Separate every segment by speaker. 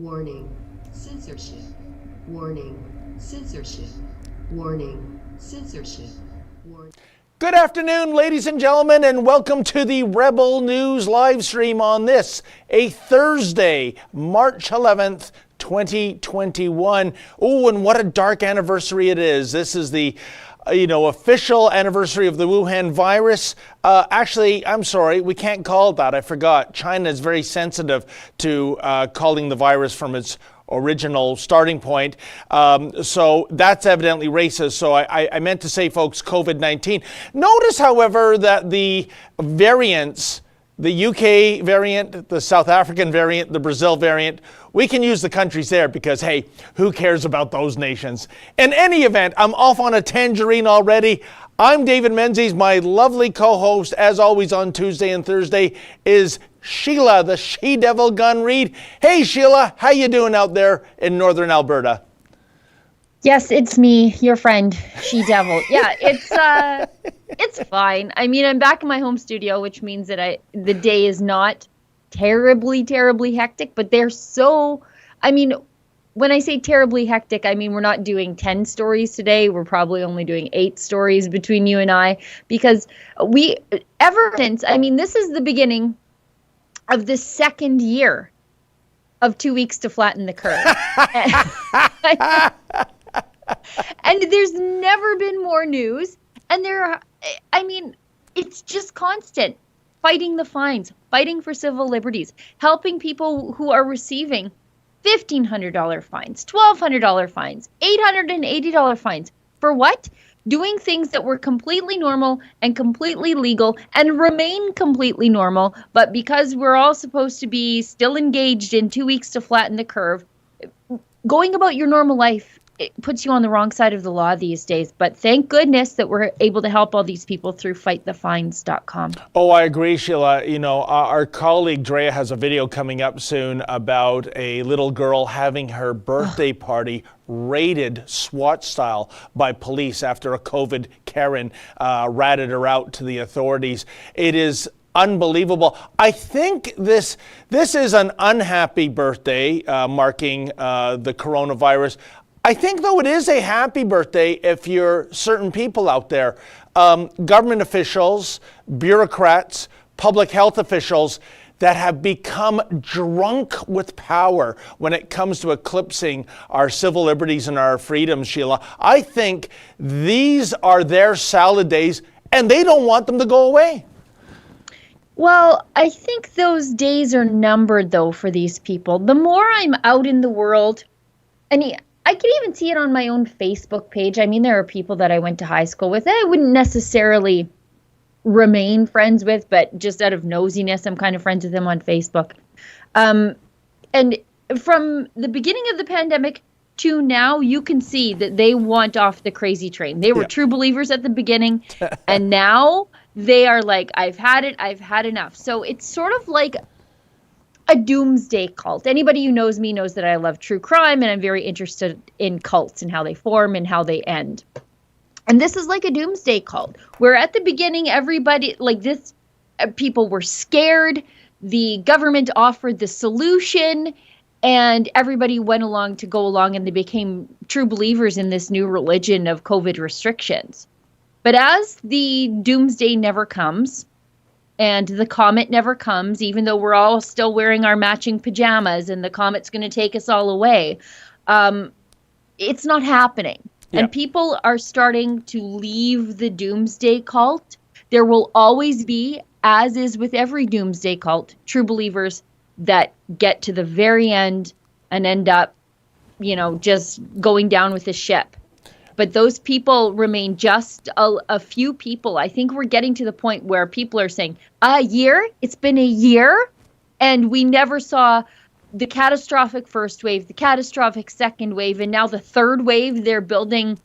Speaker 1: Warning, censorship. Warning, censorship. Warning, censorship. Warning.
Speaker 2: Good afternoon, ladies and gentlemen, and welcome to the Rebel News live stream on this, a Thursday, March 11th, 2021. Oh, and what a dark anniversary it is. This is the official anniversary of the Wuhan virus. Actually, I'm sorry, we can't call it that. I forgot. China is very sensitive to calling the virus from its original starting point. So that's evidently racist. So I meant to say, folks, COVID-19. Notice, however, that the variants, the UK variant, the South African variant, the Brazil variant, we can use the countries there because, hey, who cares about those nations? In any event, I'm off on a tangerine already. I'm David Menzies. My lovely co-host, as always on Tuesday and Thursday, is Sheila, the she-devil Gunn Reid. Hey, Sheila, how you doing out there in northern Alberta?
Speaker 3: Yes, it's me, your friend, she-devil. Yeah, it's fine. I mean, I'm back in my home studio, which means that the day is not terribly hectic, but when I say terribly hectic, I mean we're not doing 10 stories today. We're probably only doing 8 stories between you and I, because this is the beginning of the second year of 2 weeks to flatten the curve. And there's never been more news. And it's just constant. Fighting the fines, fighting for civil liberties, helping people who are receiving $1,500 fines, $1,200 fines, $880 fines. For what? Doing things that were completely normal and completely legal and remain completely normal, but because we're all supposed to be still engaged in 2 weeks to flatten the curve, going about your normal life, it puts you on the wrong side of the law these days. But thank goodness that we're able to help all these people through fightthefines.com.
Speaker 2: Oh, I agree, Sheila. Our colleague Drea has a video coming up soon about a little girl having her birthday party raided SWAT style by police after a COVID Karen ratted her out to the authorities. It is unbelievable. I think this is an unhappy birthday marking the coronavirus. I think, though, it is a happy birthday if you're certain people out there, government officials, bureaucrats, public health officials that have become drunk with power when it comes to eclipsing our civil liberties and our freedoms, Sheila. I think these are their salad days, and they don't want them to go away.
Speaker 3: Well, I think those days are numbered, though, for these people. The more I'm out in the world, I can even see it on my own Facebook page. I mean, there are people that I went to high school with that I wouldn't necessarily remain friends with, but just out of nosiness, I'm kind of friends with them on Facebook. And from the beginning of the pandemic to now, you can see that they want off the crazy train. They were true believers at the beginning, and now they are like, I've had it, I've had enough. So it's sort of like a doomsday cult. Anybody who knows me knows that I love true crime, and I'm very interested in cults and how they form and how they end. And this is like a doomsday cult, where at the beginning, everybody people were scared. The government offered the solution, and everybody went along to go along, and they became true believers in this new religion of COVID restrictions. But as the doomsday never comes, and the comet never comes, even though we're all still wearing our matching pajamas and the comet's going to take us all away. It's not happening. Yeah. And people are starting to leave the doomsday cult. There will always be, as is with every doomsday cult, true believers that get to the very end and end up, just going down with the ship. But those people remain just a few people. I think we're getting to the point where people are saying, a year? It's been a year? And we never saw the catastrophic first wave, the catastrophic second wave, and now the third wave. They're building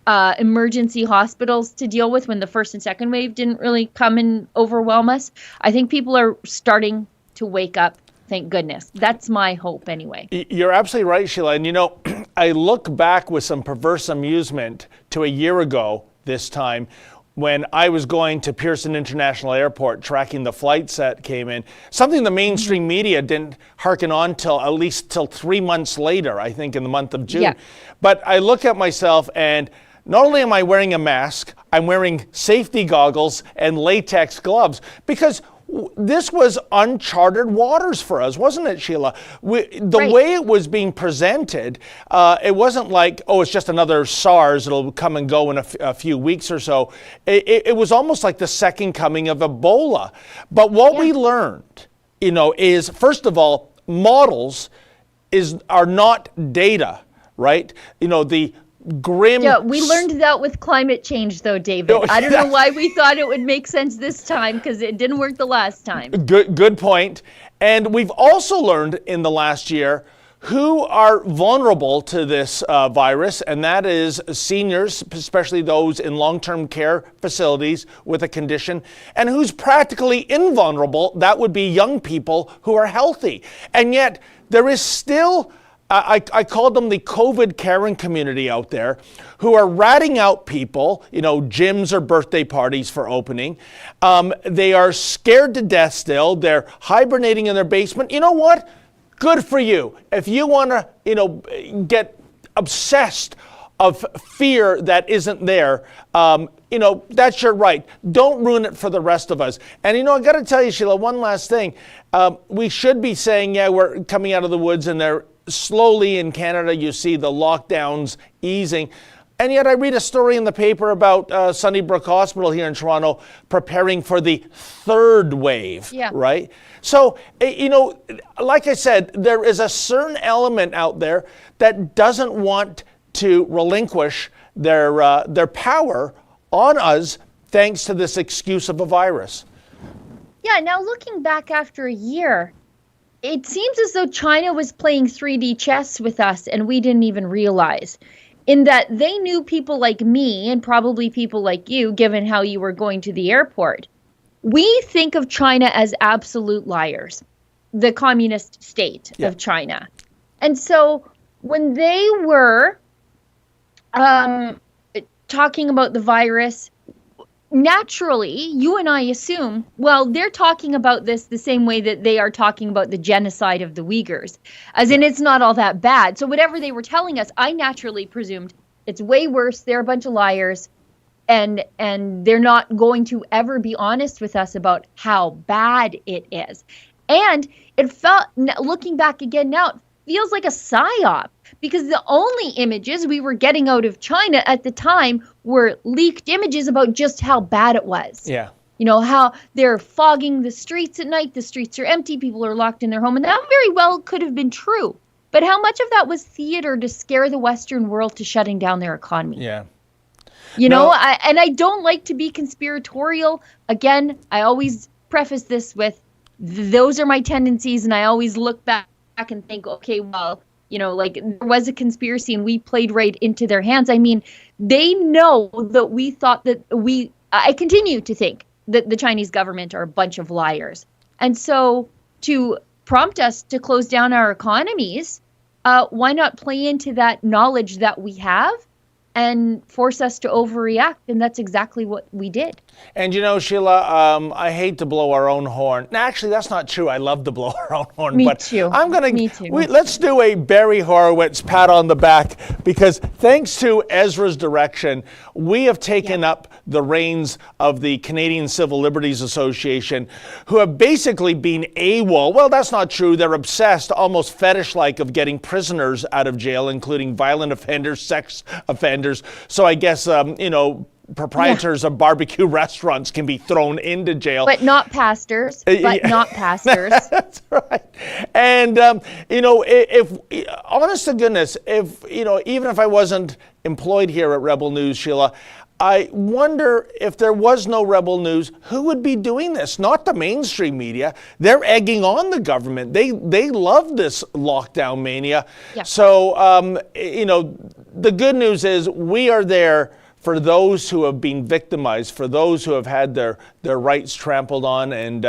Speaker 3: emergency hospitals to deal with when the first and second wave didn't really come and overwhelm us. I think people are starting to wake up. Thank goodness. That's my hope anyway.
Speaker 2: You're absolutely right, Sheila. And I look back with some perverse amusement to a year ago this time when I was going to Pearson International Airport tracking the flights that came in, something the mainstream media didn't hearken on till 3 months later, I think in the month of June.
Speaker 3: Yeah.
Speaker 2: But I look at myself, and not only am I wearing a mask, I'm wearing safety goggles and latex gloves, because this was uncharted waters for us, wasn't it, Sheila? The way it was being presented, it wasn't like, oh, it's just another SARS, it'll come and go in a few weeks or so. It was almost like the second coming of Ebola. But what we learned, is, first of all, models are not data, right? The grim...
Speaker 3: Yeah, we learned that with climate change, though, David. I don't know why we thought it would make sense this time, because it didn't work the last time.
Speaker 2: Good point. And we've also learned in the last year who are vulnerable to this virus, and that is seniors, especially those in long-term care facilities with a condition, and who's practically invulnerable. That would be young people who are healthy. And yet there is still... I called them the COVID Karen community out there, who are ratting out people, gyms or birthday parties for opening. They are scared to death still. They're hibernating in their basement. You know what? Good for you. If you want to, get obsessed of fear that isn't there, that's your right. Don't ruin it for the rest of us. And, I got to tell you, Sheila, one last thing. We should be saying, yeah, we're coming out of the woods, and they're slowly in Canada, you see the lockdowns easing. And yet I read a story in the paper about Sunnybrook Hospital here in Toronto preparing for the third wave, right? So, like I said, there is a certain element out there that doesn't want to relinquish their power on us thanks to this excuse of a virus.
Speaker 3: Yeah, now looking back after a year, it seems as though China was playing 3D chess with us and we didn't even realize, in that they knew people like me and probably people like you, given how you were going to the airport. We think of China as absolute liars, the communist state of China. And so when they were talking about the virus, naturally, you and I assume, well, they're talking about this the same way that they are talking about the genocide of the Uyghurs, as in it's not all that bad. So whatever they were telling us, I naturally presumed it's way worse. They're a bunch of liars, and they're not going to ever be honest with us about how bad it is. And it felt, looking back again now, it feels like a psyop, because the only images we were getting out of China at the time were leaked images about just how bad it was.
Speaker 2: Yeah.
Speaker 3: How they're fogging the streets at night, the streets are empty, people are locked in their home, and that very well could have been true. But how much of that was theater to scare the Western world to shutting down their economy?
Speaker 2: Yeah.
Speaker 3: I don't like to be conspiratorial. Again, I always preface this with, those are my tendencies, and I always look back and think, okay, well, there was a conspiracy and we played right into their hands. I mean, they know that we thought that I continue to think that the Chinese government are a bunch of liars. And so to prompt us to close down our economies, why not play into that knowledge that we have and force us to overreact? And that's exactly what we did.
Speaker 2: And Sheila, I hate to blow our own horn. No, actually, that's not true. I love to blow our own horn.
Speaker 3: Me too. Me too.
Speaker 2: Let's do a Barry Horowitz pat on the back, because thanks to Ezra's direction, we have taken up the reins of the Canadian Civil Liberties Association, who have basically been AWOL. Well, that's not true. They're obsessed, almost fetish-like, of getting prisoners out of jail, including violent offenders, sex offenders. So I guess, proprietors of barbecue restaurants can be thrown into jail.
Speaker 3: But not pastors. Not pastors.
Speaker 2: That's right. And, if honest to goodness, even if I wasn't employed here at Rebel News, Sheila, I wonder if there was no Rebel News, who would be doing this? Not the mainstream media. They're egging on the government. They love this lockdown mania. Yeah. So, the good news is we are there for those who have been victimized, for those who have had their rights trampled on. And,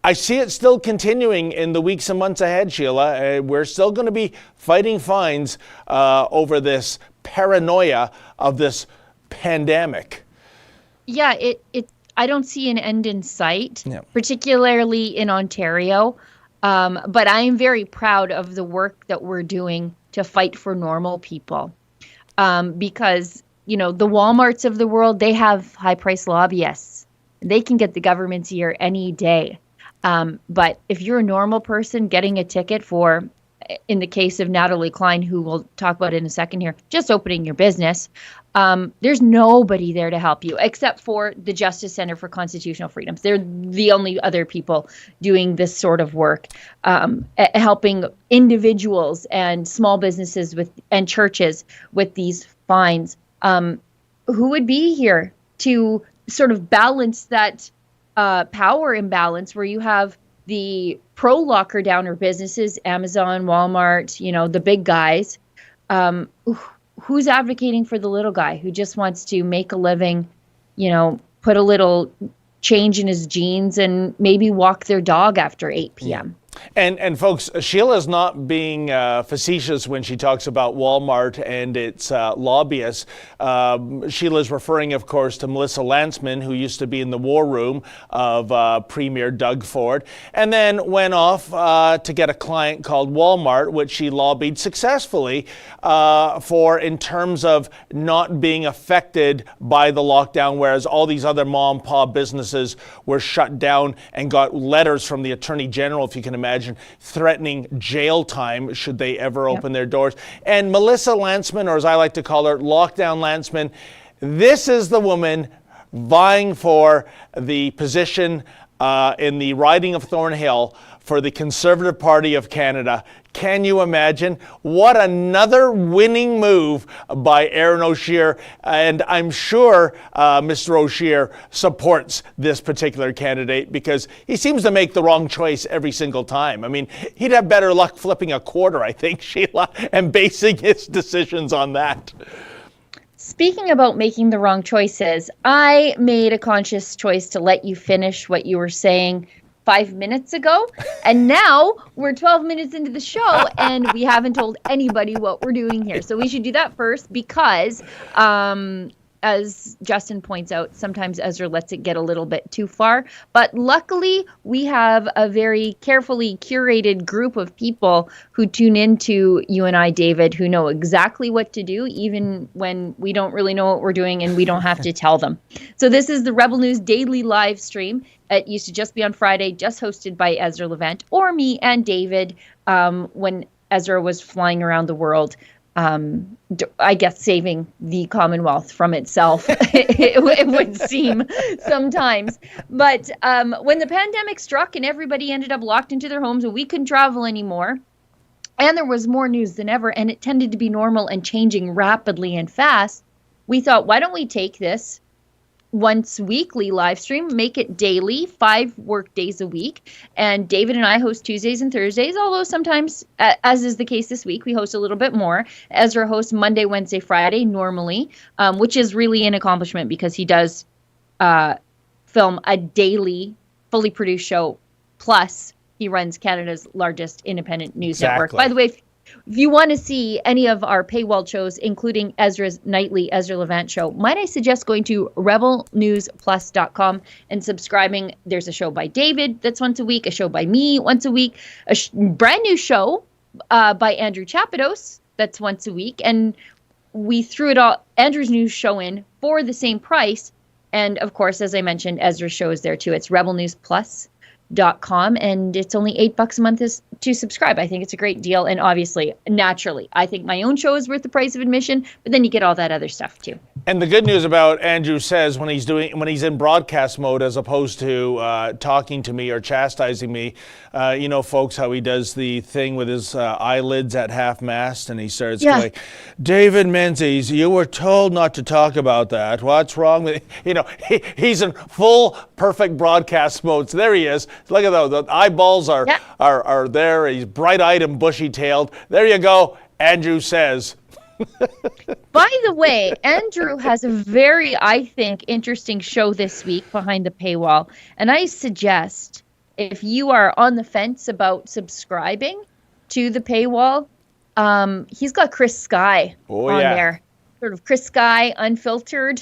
Speaker 2: I see it still continuing in the weeks and months ahead, Sheila. We're still going to be fighting fines over this paranoia of this pandemic.
Speaker 3: Yeah, I don't see an end in sight,
Speaker 2: Yeah.
Speaker 3: particularly in Ontario. But I am very proud of the work that we're doing to fight for normal people. Because, the Walmarts of the world, they have high price lobbyists. They can get the government's ear any day. But if you're a normal person getting a ticket for, in the case of Natalie Klein, who we'll talk about in a second here, just opening your business, there's nobody there to help you except for the Justice Center for Constitutional Freedoms. They're the only other people doing this sort of work, helping individuals and small businesses and churches with these fines. Who would be here to sort of balance that power imbalance where you have the pro locker downer businesses, Amazon, Walmart, the big guys, who's advocating for the little guy who just wants to make a living, put a little change in his jeans and maybe walk their dog after 8 p.m.
Speaker 2: And folks, Sheila's not being facetious when she talks about Walmart and its lobbyists. Sheila's referring, of course, to Melissa Lantsman, who used to be in the war room of Premier Doug Ford, and then went off to get a client called Walmart, which she lobbied successfully for in terms of not being affected by the lockdown, whereas all these other mom and pop businesses were shut down and got letters from the Attorney General, if you can imagine, threatening jail time should they ever open their doors. And Melissa Lantsman, or as I like to call her, Lockdown Lantsman, this is the woman vying for the position in the riding of Thornhill for the Conservative Party of Canada. Can you imagine? What another winning move by Aaron O'Scheer. And I'm sure Mr. O'Scheer supports this particular candidate because he seems to make the wrong choice every single time. I mean, he'd have better luck flipping a quarter, I think, Sheila, and basing his decisions on that.
Speaker 3: Speaking about making the wrong choices, I made a conscious choice to let you finish what you were saying 5 minutes ago. And now we're 12 minutes into the show and we haven't told anybody what we're doing here. So we should do that first because, as Justin points out, sometimes Ezra lets it get a little bit too far. But luckily, we have a very carefully curated group of people who tune into you and I, David, who know exactly what to do, even when we don't really know what we're doing and we don't have to tell them. So this is the Rebel News Daily live stream. It used to just be on Friday, just hosted by Ezra Levant or me and David when Ezra was flying around the world. I guess saving the Commonwealth from itself, it would seem sometimes. But when the pandemic struck and everybody ended up locked into their homes and we couldn't travel anymore, and there was more news than ever, and it tended to be normal and changing rapidly and fast, we thought, why don't we take this once weekly live stream, make it daily, 5 work days a week. And David and I host Tuesdays and Thursdays, although sometimes, as is the case this week, we host a little bit more. Ezra hosts Monday, Wednesday, Friday normally, which is really an accomplishment because he does film a daily, fully produced show. Plus, he runs Canada's largest independent news network. By the way, if you want to see any of our paywall shows, including Ezra's nightly Ezra Levant show, might I suggest going to rebelnewsplus.com and subscribing. There's a show by David that's once a week, a show by me once a week, a brand new show by Andrew Chapados that's once a week. And we threw it all, Andrew's new show in for the same price. And of course, as I mentioned, Ezra's show is there too. It's rebelnewsplus.com, and it's only $8 a month to subscribe. I think it's a great deal, and obviously, naturally, I think my own show is worth the price of admission, but then you get all that other stuff too.
Speaker 2: And the good news about Andrew Says, when he's in broadcast mode as opposed to talking to me or chastising me, folks, how he does the thing with his eyelids at half mast, and he starts going, David Menzies, you were told not to talk about that. What's wrong with he's in full perfect broadcast mode. So there he is. Look at those. The eyeballs are there. He's bright-eyed and bushy-tailed. There you go. Andrew Says.
Speaker 3: By the way, Andrew has a very, I think, interesting show this week behind the paywall. And I suggest if you are on the fence about subscribing to the paywall, he's got Chris Sky on there, sort of Chris Guy, unfiltered,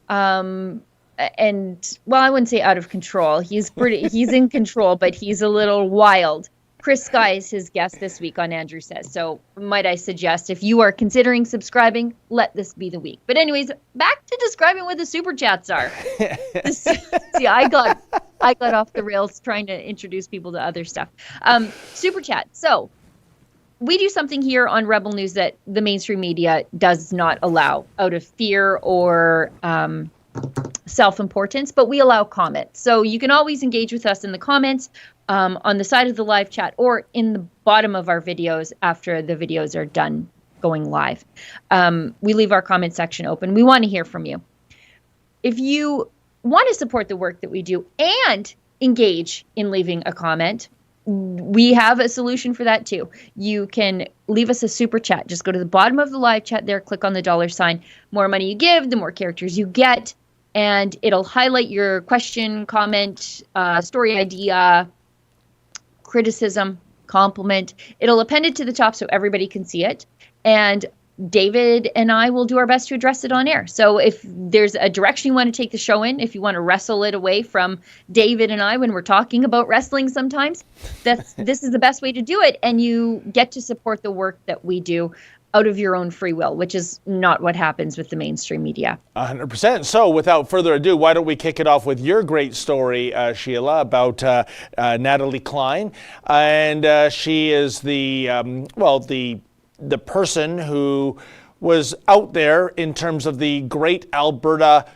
Speaker 3: and well, I wouldn't say out of control. He's in control, but he's a little wild. Chris Guy is his guest this week on Andrew Says. So might I suggest, if you are considering subscribing, let this be the week. But anyways, back to describing what the super chats are. See, I got off the rails trying to introduce people to other stuff. Super chat. So we do something here on Rebel News that the mainstream media does not allow out of fear or self-importance, but we allow comments. So you can always engage with us in the comments on the side of the live chat or in the bottom of our videos after the videos are done going live. We leave our comment section open. We want to hear from you. If you want to support the work that we do and engage in leaving a comment, we have a solution for that too. You can leave us a super chat. Just go to the bottom of the live chat there, click on the $. More money you give, the more characters you get, and it'll highlight your question, comment, story idea, criticism, compliment. It'll append it to the top so everybody can see it. And David and I will do our best to address it on air. So if there's a direction you want to take the show in, if you want to wrestle it away from David and I when we're talking about wrestling sometimes, this is the best way to do it. And you get to support the work that we do out of your own free will, which is not what happens with the mainstream media.
Speaker 2: 100%. So without further ado, why don't we kick it off with your great story, Sheila, about Natalie Klein. And she is the person who was out there in terms of the Great Alberta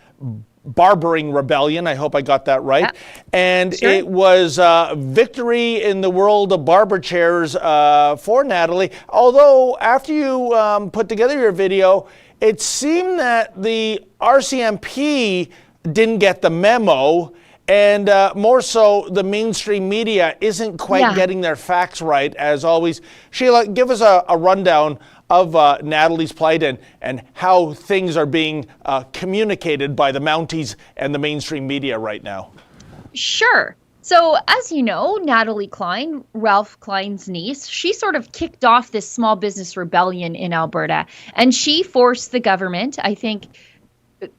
Speaker 2: Barbering Rebellion. I hope I got that right. Yeah. And sure. It was victory in the world of barber chairs for Natalie. Although after you put together your video, it seemed that the RCMP didn't get the memo, and more so the mainstream media isn't quite getting their facts right, as always. Sheila, give us a rundown of Natalie's plight and how things are being communicated by the Mounties and the mainstream media right now.
Speaker 3: Sure. So as you know, Natalie Klein, Ralph Klein's niece, she sort of kicked off this small business rebellion in Alberta. And she forced the government, I think,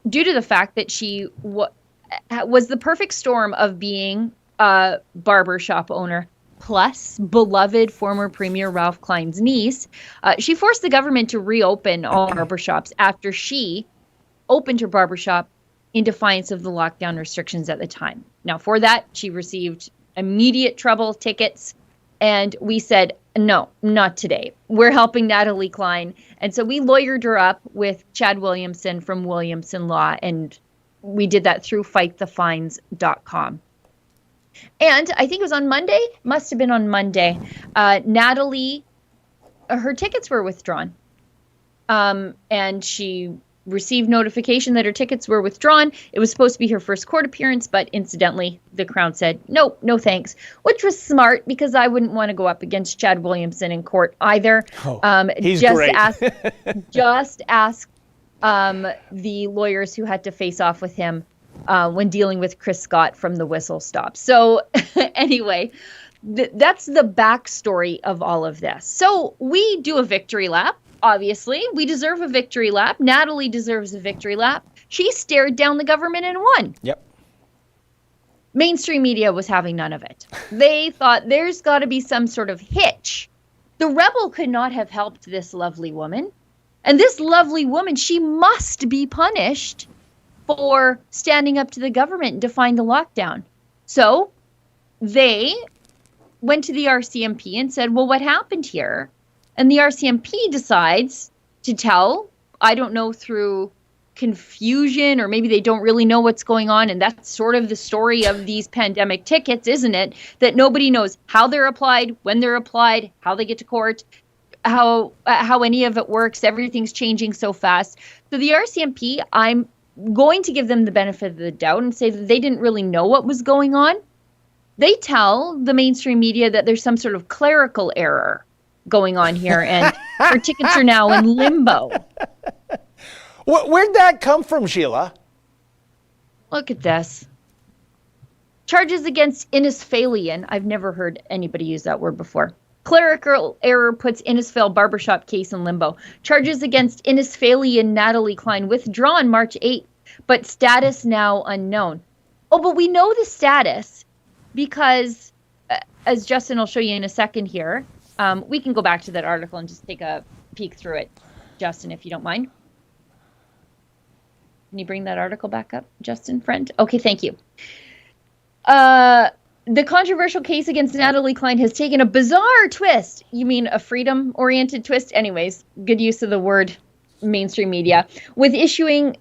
Speaker 3: due to the fact that she was the perfect storm of being a barbershop owner, plus beloved former Premier Ralph Klein's niece. She forced the government to reopen all barbershops after she opened her barbershop in defiance of the lockdown restrictions at the time. Now, for that, she received immediate trouble tickets, and we said, no, not today. We're helping Natalie Klein. And so we lawyered her up with Chad Williamson from Williamson Law, and we did that through fightthefines.com. And I think it was on Monday, must have been on Monday, Natalie, her tickets were withdrawn. And she received notification that her tickets were withdrawn. It was supposed to be her first court appearance, but incidentally, the Crown said, no thanks, which was smart because I wouldn't want to go up against Chad Williamson in court either.
Speaker 2: He's great.
Speaker 3: Just ask the lawyers who had to face off with him when dealing with Chris Scott from the Whistle Stop. So anyway, that's the backstory of all of this. So we do a victory lap. Obviously, we deserve a victory lap. Natalie deserves a victory lap. She stared down the government and won.
Speaker 2: Yep.
Speaker 3: Mainstream media was having none of it. They thought there's got to be some sort of hitch. The rebel could not have helped this lovely woman. And this lovely woman, she must be punished for standing up to the government and defying the lockdown. So they went to the RCMP and said, well, what happened here? And the RCMP decides to tell, I don't know, through confusion, or maybe they don't really know what's going on. And that's sort of the story of these pandemic tickets, isn't it? That nobody knows how they're applied, when they're applied, how they get to court, how any of it works. Everything's changing so fast. So the RCMP, I'm going to give them the benefit of the doubt and say that they didn't really know what was going on. They tell the mainstream media that there's some sort of clerical error going on here, and her tickets are now in limbo.
Speaker 2: Where'd that come from, Sheila?
Speaker 3: Look at this. Charges against Innisfallion. I've never heard anybody use that word before. Clerical error puts Innisfail barbershop case in limbo. Charges against Innisfaili and Natalie Klein withdrawn March 8th, but status now unknown. Oh, but we know the status because, as Justin will show you in a second here, we can go back to that article and just take a peek through it, Justin, if you don't mind. Can you bring that article back up, Justin, friend? Okay, thank you. The controversial case against Natalie Klein has taken a bizarre twist. You mean a freedom-oriented twist? Anyways, good use of the word mainstream media. With issuing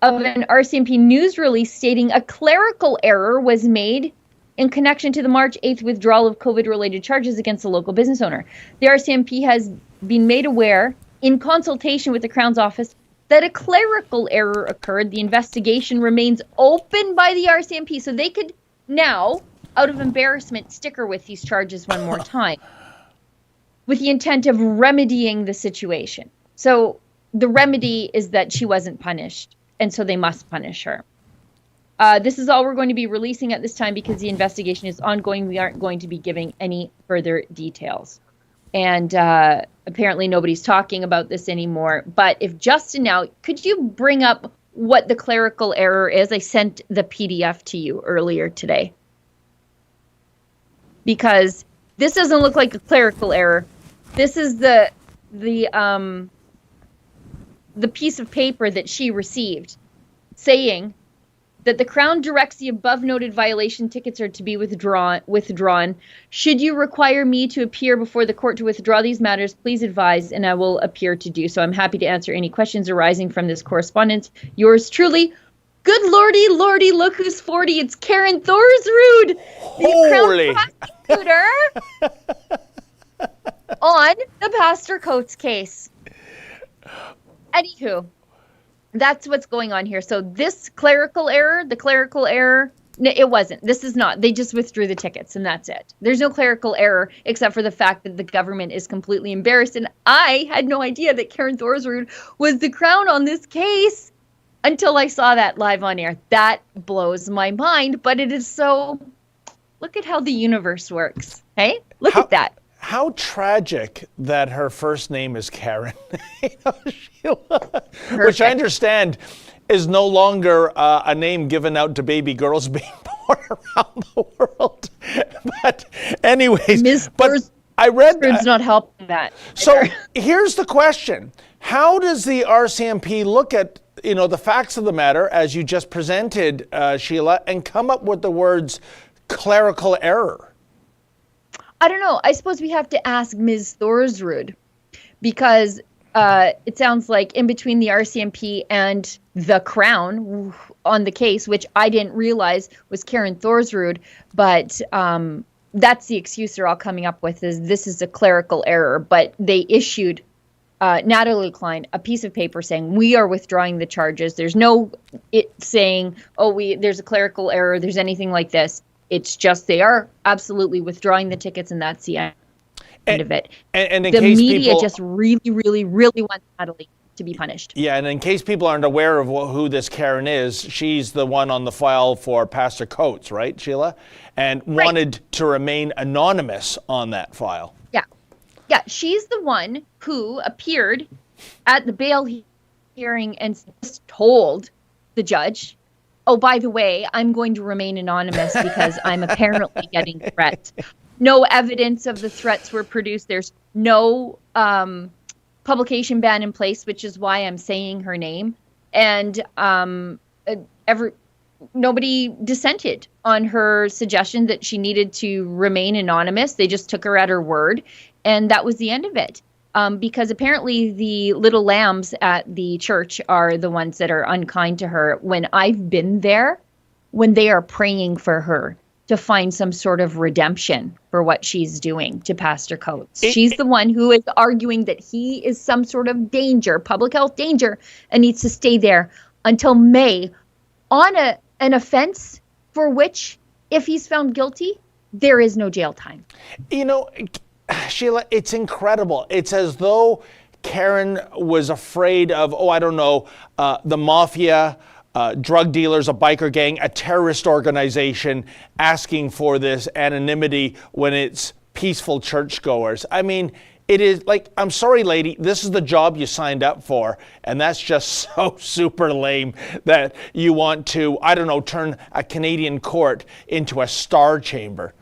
Speaker 3: of an RCMP news release stating a clerical error was made in connection to the March 8th withdrawal of COVID-related charges against a local business owner. The RCMP has been made aware, in consultation with the Crown's office, that a clerical error occurred. The investigation remains open by the RCMP, so they could now, out of embarrassment, sticker with these charges one more time with the intent of remedying the situation. So the remedy is that she wasn't punished, and so they must punish her. This is all we're going to be releasing at this time because the investigation is ongoing. We aren't going to be giving any further details. And apparently nobody's talking about this anymore. But if Justin now, could you bring up what the clerical error is? I sent the PDF to you earlier today. Because this doesn't look like a clerical error. This is the piece of paper that she received saying that the Crown directs the above noted violation tickets are to be withdrawn. Should you require me to appear before the court to withdraw these matters, please advise and I will appear to do so. I'm happy to answer any questions arising from this correspondence. Yours truly. Good lordy, look who's 40. It's Karen Thorsrud, the Crown prosecutor on the Pastor Coates case. Anywho, that's what's going on here. So this clerical error, no, it wasn't. This is not. They just withdrew the tickets and that's it. There's no clerical error except for the fact that the government is completely embarrassed. And I had no idea that Karen Thorsrud was the Crown on this case until I saw that live on air. That blows my mind, but it is so, look at how the universe works. Hey, look at that.
Speaker 2: How tragic that her first name is Karen, Sheila, which I understand is no longer a name given out to baby girls being born around the world. But anyways, I read
Speaker 3: that. Not helping that.
Speaker 2: So here's the question. How does the RCMP look at the facts of the matter as you just presented, Sheila, and come up with the words clerical error?
Speaker 3: I don't know. I suppose we have to ask Ms. Thorsrud because it sounds like in between the RCMP and the Crown on the case, which I didn't realize was Karen Thorsrud, but that's the excuse they're all coming up with is this is a clerical error. But they issued Natalie Klein a piece of paper saying we are withdrawing the charges. There's no saying, there's a clerical error. There's anything like this. It's just they are absolutely withdrawing the tickets, and that's the end of it.
Speaker 2: And
Speaker 3: the media just really, really, really wants Natalie to be punished.
Speaker 2: Yeah, and in case people aren't aware of who this Karen is, she's the one on the file for Pastor Coates, right, Sheila? And wanted to remain anonymous on that file.
Speaker 3: Yeah, she's the one who appeared at the bail hearing and just told the judge, oh, by the way, I'm going to remain anonymous because I'm apparently getting threats. No evidence of the threats were produced. There's no publication ban in place, which is why I'm saying her name. And nobody dissented on her suggestion that she needed to remain anonymous. They just took her at her word. And that was the end of it. Because apparently the little lambs at the church are the ones that are unkind to her. When I've been there, when they are praying for her to find some sort of redemption for what she's doing to Pastor Coates. She's the one who is arguing that he is some sort of danger, public health danger, and needs to stay there until May on an offense for which, if he's found guilty, there is no jail time.
Speaker 2: Sheila, it's incredible. It's as though Karen was afraid of, the mafia, drug dealers, a biker gang, a terrorist organization asking for this anonymity when it's peaceful churchgoers. I mean, it is like, I'm sorry, lady, this is the job you signed up for. And that's just so super lame that you want to, I don't know, turn a Canadian court into a star chamber.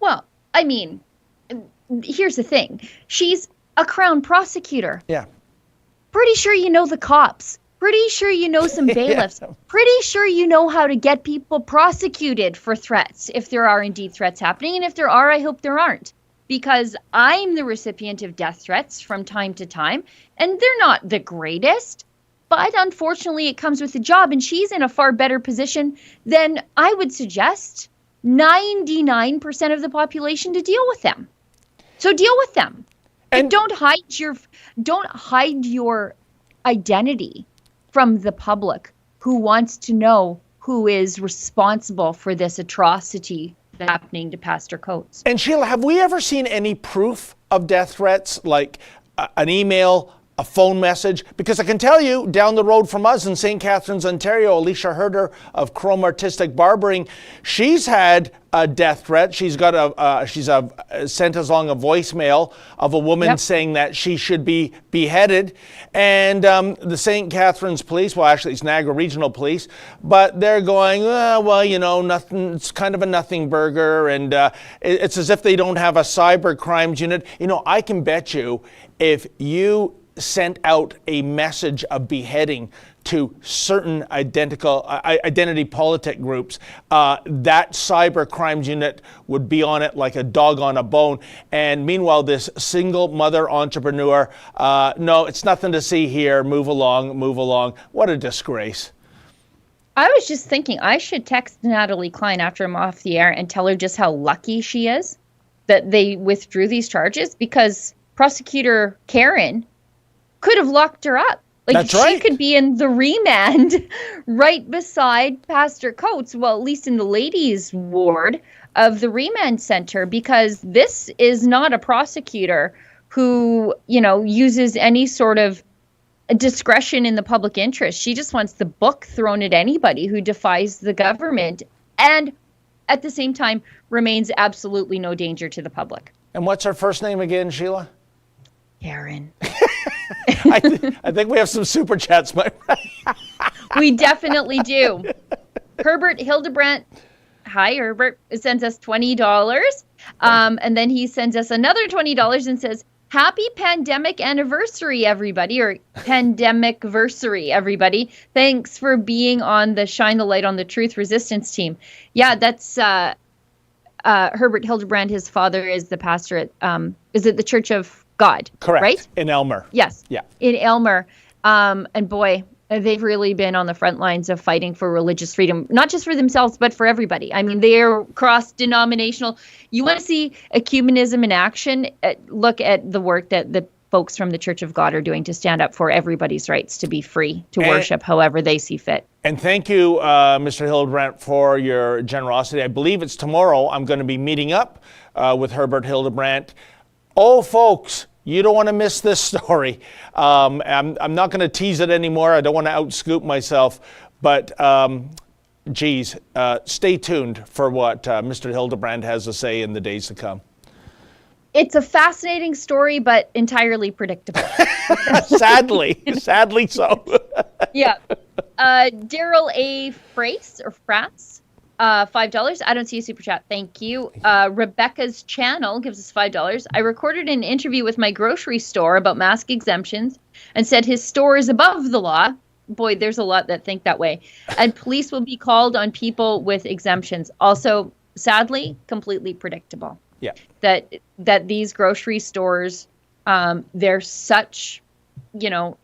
Speaker 3: Well, I mean, here's the thing. She's a Crown prosecutor.
Speaker 2: Yeah.
Speaker 3: Pretty sure you know the cops. Pretty sure you know some bailiffs.
Speaker 2: Yeah.
Speaker 3: Pretty sure you know how to get people prosecuted for threats, if there are indeed threats happening. And if there are, I hope there aren't. Because I'm the recipient of death threats from time to time, and they're not the greatest. But unfortunately, it comes with the job, and she's in a far better position than I would suggest 99% of the population to deal with them. So deal with them. And don't hide your identity from the public who wants to know who is responsible for this atrocity happening to Pastor Coates.
Speaker 2: And Sheila, have we ever seen any proof of death threats, like an email, a phone message? Because I can tell you, down the road from us in St. Catharines, Ontario, Alicia Herder of Chrome Artistic Barbering, she's had a death threat. She's got sent us along a voicemail of a woman saying that she should be beheaded. And the St. Catharines police, well, actually it's Niagara Regional Police, but they're going, well, you know, nothing. It's kind of a nothing burger, and it's as if they don't have a cyber crimes unit. You know, I can bet you if you sent out a message of beheading to certain identity politic groups, that cyber crimes unit would be on it like a dog on a bone. And meanwhile, this single mother entrepreneur, no, it's nothing to see here. Move along, move along. What a disgrace.
Speaker 3: I was just thinking I should text Natalie Klein after I'm off the air and tell her just how lucky she is that they withdrew these charges, because prosecutor Karen could have locked her up. Like,
Speaker 2: that's right.
Speaker 3: She could be in the remand right beside Pastor Coates, well, at least in the ladies' ward of the remand center, because this is not a prosecutor who, you know, uses any sort of discretion in the public interest. She just wants the book thrown at anybody who defies the government, and at the same time remains absolutely no danger to the public.
Speaker 2: And what's her first name again, Sheila?
Speaker 3: Karen.
Speaker 2: I think we have some super chats.
Speaker 3: We definitely do. Herbert Hildebrandt, hi Herbert, sends us $20. And then he sends us another $20 and says, happy pandemic anniversary, everybody, or pandemic-versary, everybody. Thanks for being on the Shine the Light on the Truth Resistance team. Yeah, that's Herbert Hildebrandt. His father is the pastor at, is it the Church of God?
Speaker 2: Correct.
Speaker 3: Right?
Speaker 2: In Elmer.
Speaker 3: Yes.
Speaker 2: Yeah.
Speaker 3: In Elmer. And boy, they've really been on the front lines of fighting for religious freedom, not just for themselves, but for everybody. I mean, they're cross-denominational. You want to see ecumenism in action? Look at the work that the folks from the Church of God are doing to stand up for everybody's rights to be free, to worship however they see fit.
Speaker 2: And thank you, Mr. Hildebrandt, for your generosity. I believe it's tomorrow I'm going to be meeting up with Herbert Hildebrandt. Oh, folks, you don't want to miss this story. I'm not going to tease it anymore. I don't want to outscoop myself. But, geez, stay tuned for what Mr. Hildebrandt has to say in the days to come.
Speaker 3: It's a fascinating story, but entirely predictable.
Speaker 2: Sadly so.
Speaker 3: Yeah. Daryl A. Frats. $5. I don't see a super chat. Thank you. Rebecca's channel gives us $5. I recorded an interview with my grocery store about mask exemptions and said his store is above the law. Boy, there's a lot that think that way. And police will be called on people with exemptions. Also, sadly, completely predictable.
Speaker 2: Yeah.
Speaker 3: That these grocery stores, they're such,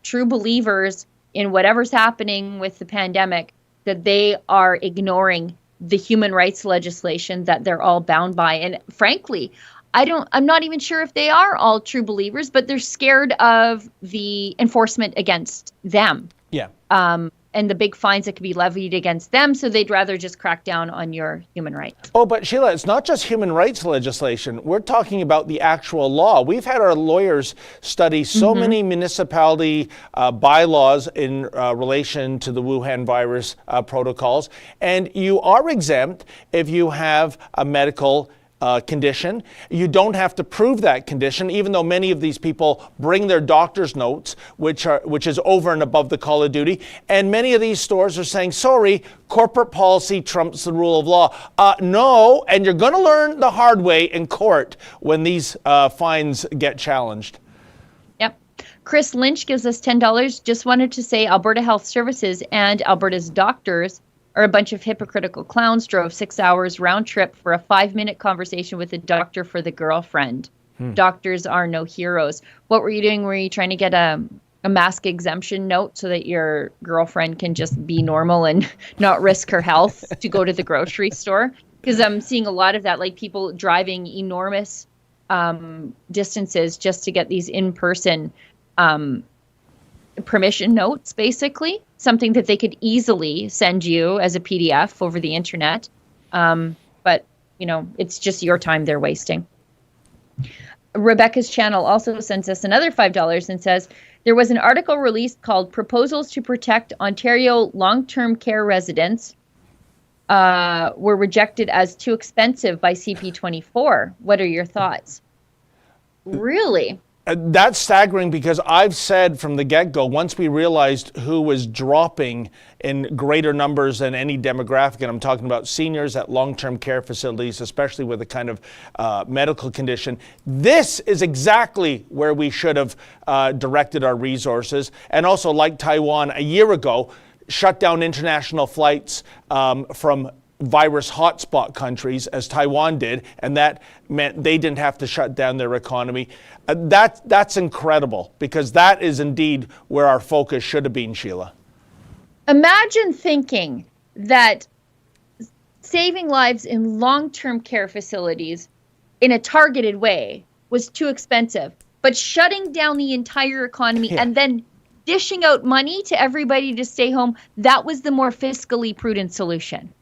Speaker 3: true believers in whatever's happening with the pandemic that they are ignoring the human rights legislation that they're all bound by. And frankly, I'm not even sure if they are all true believers, but they're scared of the enforcement against them.
Speaker 2: Yeah.
Speaker 3: And the big fines that could be levied against them. So they'd rather just crack down on your human rights.
Speaker 2: Oh, but Sheila, it's not just human rights legislation. We're talking about the actual law. We've had our lawyers study so many municipality bylaws in relation to the Wuhan virus protocols. And you are exempt if you have a medical condition. You don't have to prove that condition, even though many of these people bring their doctor's notes, which is over and above the call of duty. And many of these stores are saying, sorry, corporate policy trumps the rule of law. No, and you're going to learn the hard way in court when these fines get challenged.
Speaker 3: Yep. Chris Lynch gives us $10. Just wanted to say Alberta Health Services and Alberta's doctors are a bunch of hypocritical clowns. Drove 6 hours round trip for a 5-minute conversation with a doctor for the girlfriend. Doctors are no heroes. What were you doing? Were you trying to get a mask exemption note so that your girlfriend can just be normal and not risk her health to go to the grocery store? Because I'm seeing a lot of that, like people driving enormous distances just to get these in-person permission notes, basically. Something that they could easily send you as a PDF over the internet. But, it's just your time they're wasting. Rebecca's channel also sends us another $5 and says, there was an article released called Proposals to Protect Ontario Long-Term Care Residents were rejected as too expensive by CP24. What are your thoughts? Really?
Speaker 2: That's staggering, because I've said from the get-go, once we realized who was dropping in greater numbers than any demographic, and I'm talking about seniors at long-term care facilities, especially with a kind of medical condition, this is exactly where we should have directed our resources. And also, like Taiwan a year ago, shut down international flights from virus hotspot countries, as Taiwan did, and that meant they didn't have to shut down their economy. That's incredible, because that is indeed where our focus should have been, Sheila.
Speaker 3: Imagine thinking that saving lives in long-term care facilities in a targeted way was too expensive, but shutting down the entire economy and then dishing out money to everybody to stay home, that was the more fiscally prudent solution.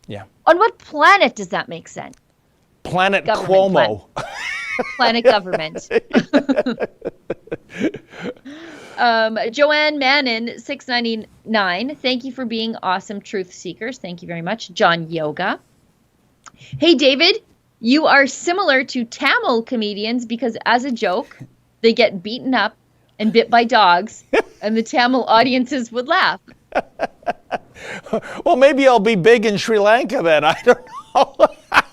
Speaker 2: Yeah.
Speaker 3: On what planet does that make sense?
Speaker 2: Planet Cuomo.
Speaker 3: Planet government. Joanne Mannon, 699. Thank you for being awesome truth seekers. Thank you very much. John Yoga. Hey, David, you are similar to Tamil comedians because as a joke, they get beaten up and bit by dogs, and the Tamil audiences would laugh.
Speaker 2: Well, maybe I'll be big in Sri Lanka then. I don't know.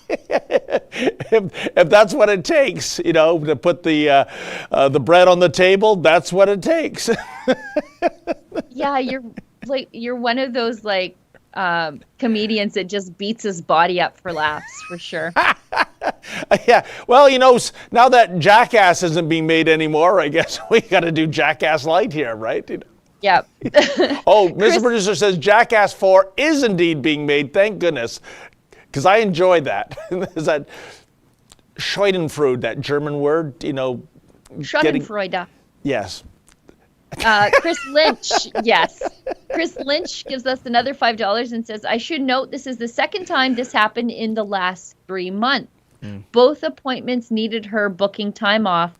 Speaker 2: if that's what it takes, to put the bread on the table, that's what it takes.
Speaker 3: Yeah, you're one of those comedians that just beats his body up for laughs, for sure.
Speaker 2: Yeah, well, now that Jackass isn't being made anymore, I guess we got to do Jackass Light here, right?
Speaker 3: Yep.
Speaker 2: Oh, Mr. Producer says Jackass 4 is indeed being made. Thank goodness, because I enjoyed that. Is that Schadenfreude, that German word?
Speaker 3: Schadenfreude.
Speaker 2: Yes.
Speaker 3: Chris Lynch, yes. Chris Lynch gives us another $5 and says, I should note this is the second time this happened in the last 3 months. Both appointments needed her booking time off.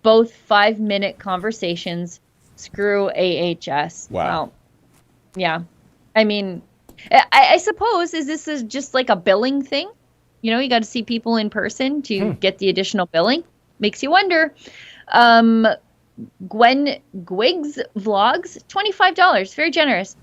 Speaker 3: Both 5-minute conversations. Screw AHS.
Speaker 2: Wow.
Speaker 3: Well, yeah. I mean, I suppose this is just like a billing thing. You got to see people in person to get the additional billing. Makes you wonder. Gwen Gwiggs Vlogs, $25. Very generous.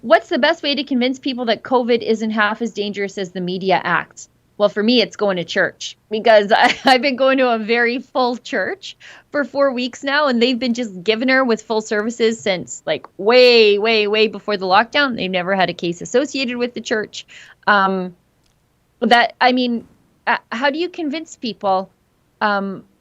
Speaker 3: What's the best way to convince people that COVID isn't half as dangerous as the media acts? Well, for me, it's going to church, because I've been going to a very full church for 4 weeks now, and they've been just giving her with full services since way, way, way before the lockdown. They've never had a case associated with the church. How do you convince people?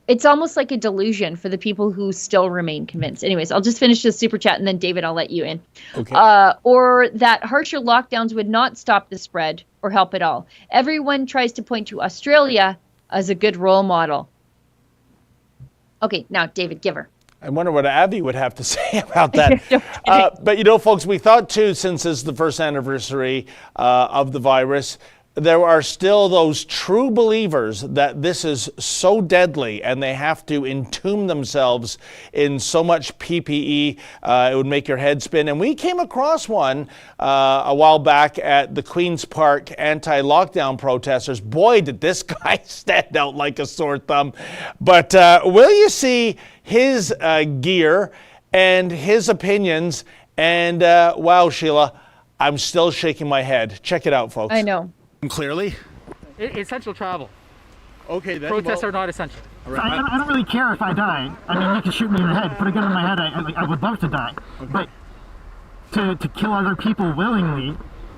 Speaker 3: It's almost like a delusion for the people who still remain convinced. Anyways, I'll just finish this super chat, and then David, I'll let you in.
Speaker 2: Okay.
Speaker 3: Or that harsher lockdowns would not stop the spread or help at all. Everyone tries to point to Australia as a good role model. Okay, now David, give her.
Speaker 2: I wonder what Abby would have to say about that. But folks, we thought too, since this is the first anniversary of the virus, there are still those true believers that this is so deadly and they have to entomb themselves in so much PPE, it would make your head spin. And we came across one a while back at the Queen's Park anti-lockdown protesters. Boy, did this guy stand out like a sore thumb. But will you see his gear and his opinions? And wow, Sheila, I'm still shaking my head. Check it out, folks.
Speaker 3: I know.
Speaker 2: Clearly?
Speaker 4: Essential travel.
Speaker 2: Okay, then.
Speaker 4: Protests are not essential.
Speaker 2: Right.
Speaker 5: I don't really care if I die. I mean, you can shoot me in the head, put a gun in my head. I would love to die. Okay. But to kill other people willingly,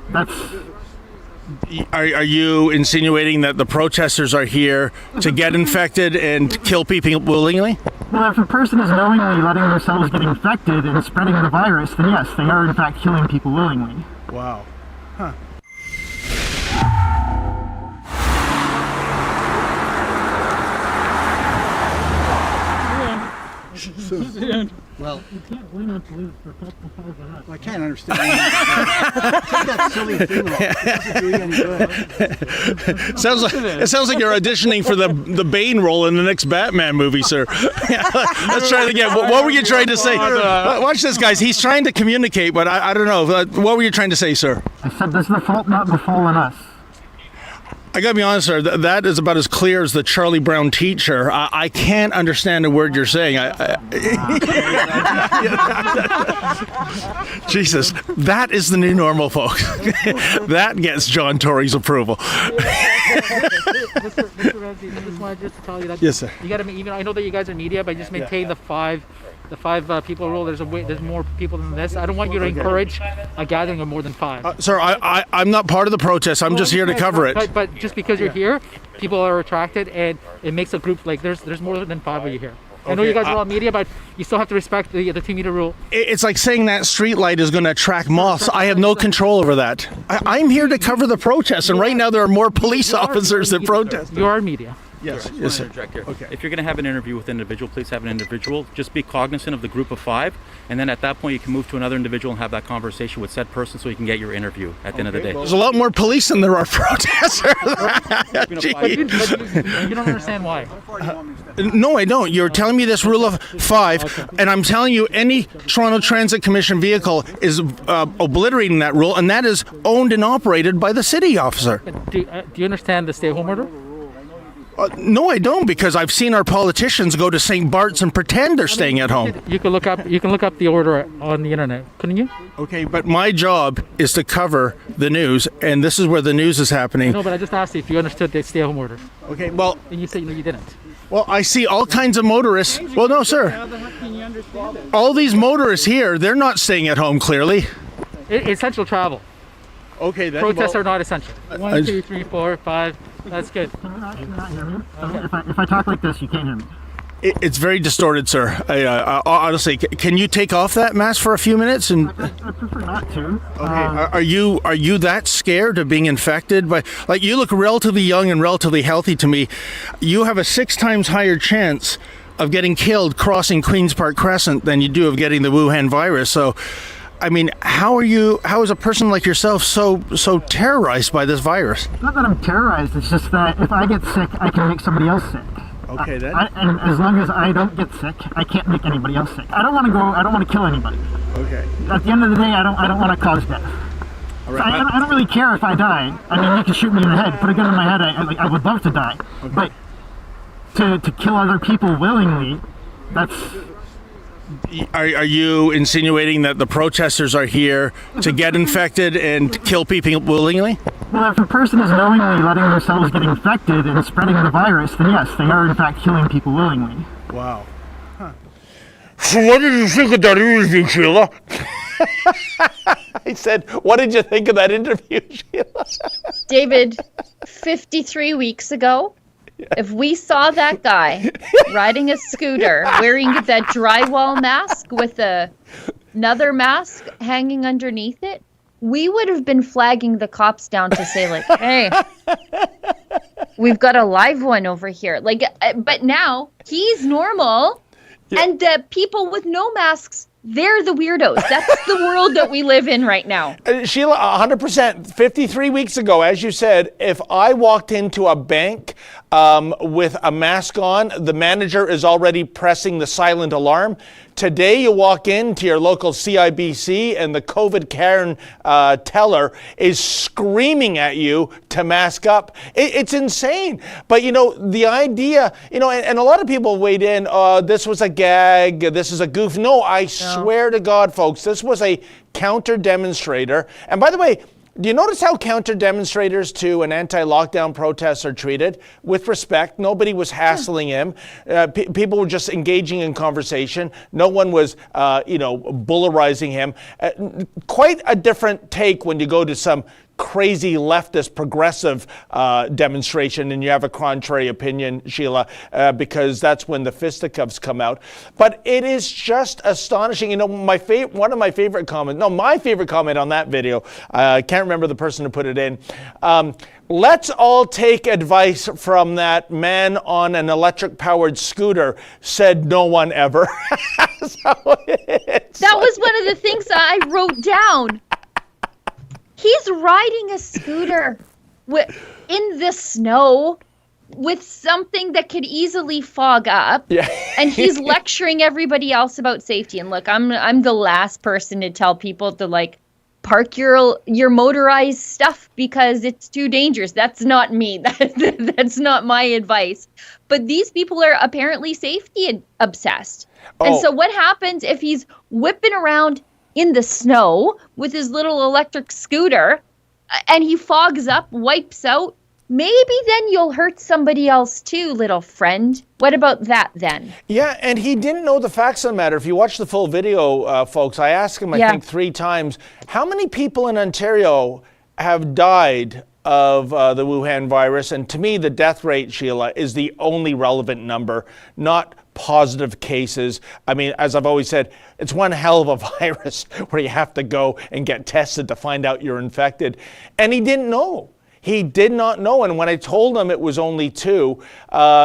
Speaker 5: that's...
Speaker 2: Are you insinuating that the protesters are here to get infected and kill people willingly?
Speaker 5: Well, if a person is knowingly letting themselves get infected and spreading the virus, then yes, they are in fact killing people willingly.
Speaker 2: Wow. Huh.
Speaker 6: Well,
Speaker 5: You can't blame the police for protecting cars or not.
Speaker 6: I can't understand that silly thing. Doesn't do you any good.
Speaker 2: Sounds like you're auditioning for the Bane role in the next Batman movie, sir. Let's try it again. What were you trying to say? Watch this, guys. He's trying to communicate, but I don't know. What were you trying to say, sir?
Speaker 5: I said there's the fault not befallen us.
Speaker 2: I gotta be honest, sir. That is about as clear as the Charlie Brown teacher. I can't understand a word you're saying. Jesus, that is the new normal, folks. That gets John Tory's approval.
Speaker 4: Mr. Ramsey, I just wanted to tell you that.
Speaker 2: Yes, sir.
Speaker 4: You got to, even I know that you guys are media, but just maintain the five people rule. There's more people than this. I don't want you to encourage a gathering of more than five.
Speaker 2: Sir, I'm not part of the protest. I'm just here to cover it.
Speaker 4: But just because you're here, people are attracted, and it makes a group like there's more than five of you here. I know you guys are all media, but you still have to respect the 2 meter rule.
Speaker 2: It's like saying that street light is going to attract moths. I have no control over that. I'm here to cover the protest, and right now there are more police officers than protest.
Speaker 4: You are media.
Speaker 2: Yes,
Speaker 7: Yes, sir. Okay. If you're going to have an interview with an individual, please have an individual. Just be cognizant of the group of five, and then at that point you can move to another individual and have that conversation with said person so you can get your interview at the end of the day.
Speaker 2: There's a lot more police than there are protesters.
Speaker 4: But you don't understand why.
Speaker 2: No, I don't. You're telling me this rule of five, and I'm telling you any Toronto Transit Commission vehicle is obliterating that rule, and that is owned and operated by the city officer.
Speaker 4: Do you understand the stay-home order?
Speaker 2: No, I don't, because I've seen our politicians go to St. Bart's and pretend they're staying at home.
Speaker 4: You can look up the order on the internet, couldn't you?
Speaker 2: Okay, but my job is to cover the news, and this is where the news is happening.
Speaker 4: No, but I just asked you if you understood the stay-home order,
Speaker 2: Okay, well,
Speaker 4: and you said you didn't.
Speaker 2: well, I see all kinds of motorists. Well, no, sir. All these motorists here, they're not staying at home, clearly.
Speaker 4: Essential travel.
Speaker 2: Okay, then.
Speaker 4: Protests are not essential. 1, 2, 3, 4, 5. That's good.
Speaker 5: Can you not hear me? If I talk like this, you can't hear me.
Speaker 2: It's very distorted, sir. Honestly, can you take off that mask for a few minutes? And
Speaker 5: I prefer not to.
Speaker 2: okay, are you that scared of being infected? But like, you look relatively young and relatively healthy to me. You have a 6 times higher chance of getting killed crossing Queen's Park Crescent than you do of getting the Wuhan virus. So, I mean, how is a person like yourself so terrorized by this virus?
Speaker 5: Not that I'm terrorized, it's just that if I get sick, I can make somebody else sick.
Speaker 2: Okay, then.
Speaker 5: And as long as I don't get sick, I can't make anybody else sick. I don't want to kill anybody.
Speaker 2: Okay.
Speaker 5: At the end of the day, I don't want to cause death.
Speaker 2: All right.
Speaker 5: I don't really care if I die. I mean, you can shoot me in the head, put a gun in my head, I would love to die.
Speaker 2: Okay.
Speaker 5: But to kill other people willingly, that's...
Speaker 2: Are you insinuating that the protesters are here to get infected and kill people willingly?
Speaker 5: Well, if a person is knowingly letting themselves get infected and spreading the virus, then yes, they are in fact killing people willingly.
Speaker 2: Wow. Huh. So what did you think of that interview, Sheila? I said, what did you think of that interview, Sheila?
Speaker 3: David, 53 weeks ago, if we saw that guy riding a scooter wearing that drywall mask with another mask hanging underneath it, we would have been flagging the cops down to say, like, hey, we've got a live one over here. Like, but now he's normal, and the people with no masks, they're the weirdos. That's the world that we live in right now.
Speaker 2: Sheila, 100%. 53 weeks ago, as you said, if I walked into a bank with a mask on, the manager is already pressing the silent alarm. Today, you walk into your local CIBC and the COVID Karen teller is screaming at you to mask up. It's insane. But, the idea, and a lot of people weighed in, this was a gag, this is a goof. No, I swear to God, folks, this was a counter demonstrator. And by the way, do you notice how counter demonstrators to an anti-lockdown protest are treated? With respect. Nobody was hassling him. People were just engaging in conversation. No one was, bullarizing him. Quite a different take when you go to some crazy leftist progressive demonstration and you have a contrary opinion, Sheila, because that's when the fisticuffs come out. But it is just astonishing. My favorite comment on that video, I can't remember the person who put it in. Let's all take advice from that man on an electric powered scooter, said no one ever.
Speaker 3: That was one of the things I wrote down. He's riding a scooter in the snow with something that could easily fog up. Yeah. And he's lecturing everybody else about safety. And look, I'm the last person to tell people to park your motorized stuff because it's too dangerous. That's not me. That's not my advice. But these people are apparently safety obsessed. Oh. And so what happens if he's whipping around in the snow with his little electric scooter and he fogs up, wipes out? Maybe then you'll hurt somebody else too, little friend. What about that then? Yeah, and he didn't know the facts of the matter. If you watch the full video, folks, I asked him, I think 3 times, how many people in Ontario have died of the Wuhan virus? And to me, the death rate, Sheila, is the only relevant number, not positive cases. I mean, as I've always said, it's one hell of a virus where you have to go and get tested to find out you're infected. And he didn't know. He did not know. And when I told him it was only 2,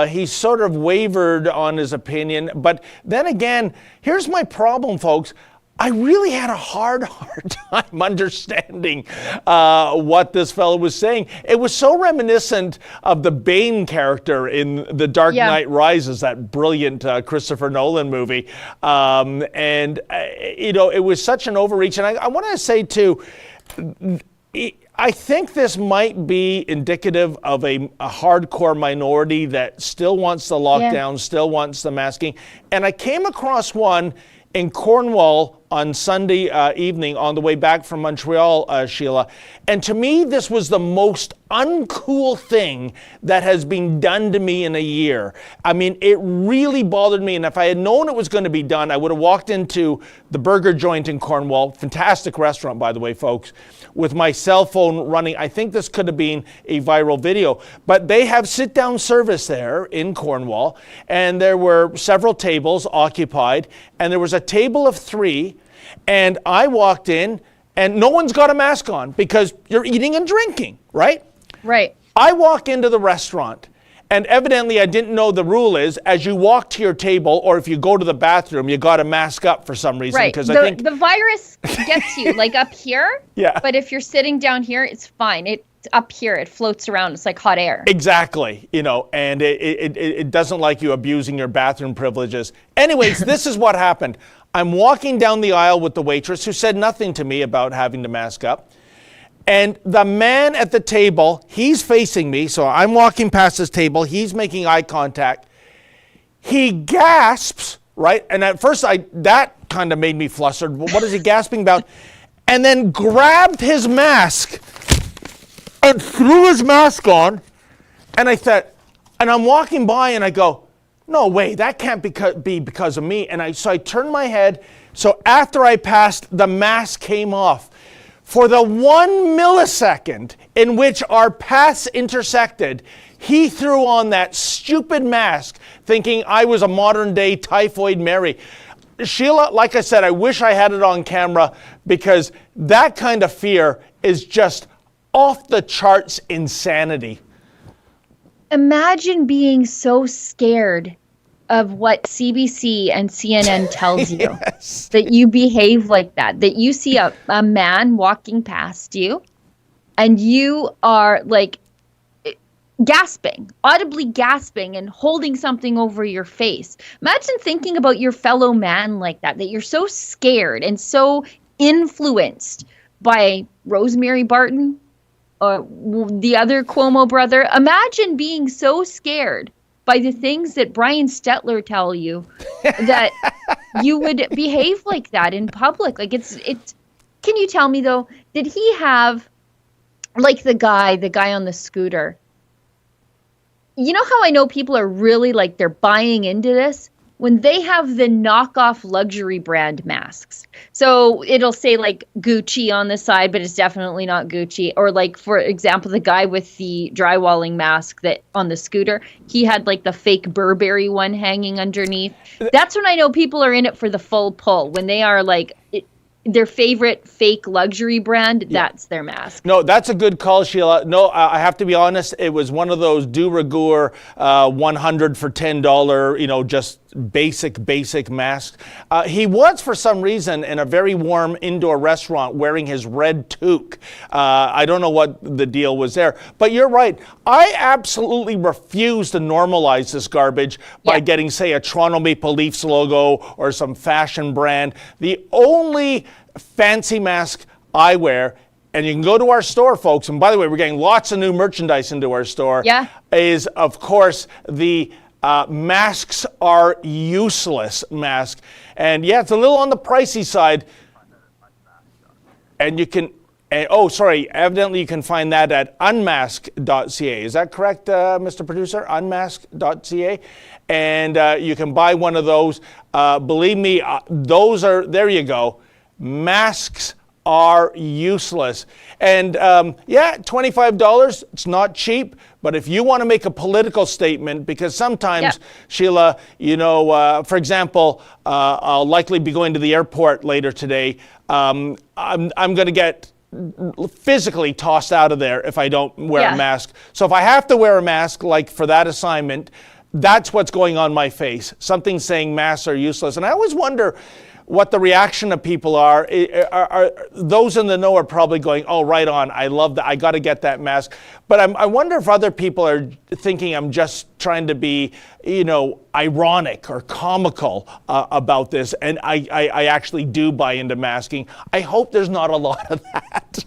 Speaker 3: he sort of wavered on his opinion. But then again, here's my problem, folks. I really had a hard time understanding what this fellow was saying. It was so reminiscent of the Bane character in The Dark Knight Rises, that brilliant Christopher Nolan movie. It was such an overreach. And I want to say, too, I think this might be indicative of a hardcore minority that still wants the lockdown, still wants the masking. And I came across one in Cornwall on Sunday evening on the way back from Montreal, Sheila. And to me, this was the most uncool thing that has been done to me in a year. I mean, it really bothered me. And if I had known it was going to be done, I would have walked into the burger joint in Cornwall, fantastic restaurant, by the way, folks, with my cell phone running. I think this could have been a viral video. But they have sit-down service there in Cornwall, and there were several tables occupied, and there was a table of 3, and I walked in, and no one's got a mask on because you're eating and drinking, right? Right. I walk into the restaurant, and evidently I didn't know the rule is as you walk to your table, or if you go to the bathroom, you got to mask up for some reason. Right. I think the virus gets you up here. Yeah. But if you're sitting down here, it's fine. It's up here. It floats around. It's like hot air. Exactly. And it doesn't like you abusing your bathroom privileges. Anyways, this is what happened. I'm walking down the aisle with the waitress who said nothing to me about having to mask up. And the man at the table, he's facing me, so I'm walking past his table, he's making eye contact. He gasps, right? And at first, that kind of made me flustered. What is he gasping about? And then grabbed his mask and threw his mask on. And I thought, and I'm walking by and I go, no way, that can't be because of me. And so I turned my head. So after I passed, the mask came off. For the 1 millisecond in which our paths intersected, he threw on that stupid mask thinking I was a modern day Typhoid Mary. Sheila, like I said, I wish I had it on camera because that kind of fear is just off the charts insanity. Imagine being so scared of what CBC and CNN tells you,
Speaker 2: Yes.
Speaker 3: that you behave like that you see a man walking past you and you are like gasping, audibly gasping and holding something over your face. Imagine thinking about your fellow man like that you're so scared and so influenced by Rosemary Barton or the other Cuomo brother. Imagine being so scared by the things that Brian Stetler tell you that you would behave like that in public. Like it's, can you tell me though, did he have, like the guy on the scooter, you know how I know people are really like, they're buying into this? When they have the knockoff luxury brand masks. So it'll say like Gucci on the side, but it's definitely not Gucci. Or like, for example, the guy with the drywalling mask that on the scooter, he had like the fake Burberry one hanging underneath. That's when I know people are in it for the full pull. When they are like, their favorite fake luxury brand, that's their mask.
Speaker 2: No, that's a good call, Sheila. No, I have to be honest, it was one of those de rigueur 100 for $10, just basic masks. He was, for some reason, in a very warm indoor restaurant wearing his red toque. I don't know what the deal was there. But you're right. I absolutely refuse to normalize this garbage by getting, say, a Toronto Maple Leafs logo or some fashion brand. The only fancy mask I wear, and you can go to our store, folks, and by the way, we're getting lots of new merchandise into our store, is, of course, the masks are useless mask. And yeah, it's a little on the pricey side. And you can, evidently you can find that at unmask.ca. Is that correct, Mr. Producer? Unmask.ca. And you can buy one of those. Believe me, those are, there you go. Masks are useless. And $25, it's not cheap, but if you want to make a political statement, because sometimes, Sheila, for example, I'll likely be going to the airport later today. I'm going to get physically tossed out of there if I don't wear a mask. So if I have to wear a mask, like for that assignment, that's what's going on my face. Something saying masks are useless. And I always wonder what the reaction of people are. Those in the know are probably going, oh, right on, I love that, I got to get that mask. But I wonder if other people are thinking I'm just trying to be, ironic or comical about this, and I actually do buy into masking. I hope there's not a lot of that.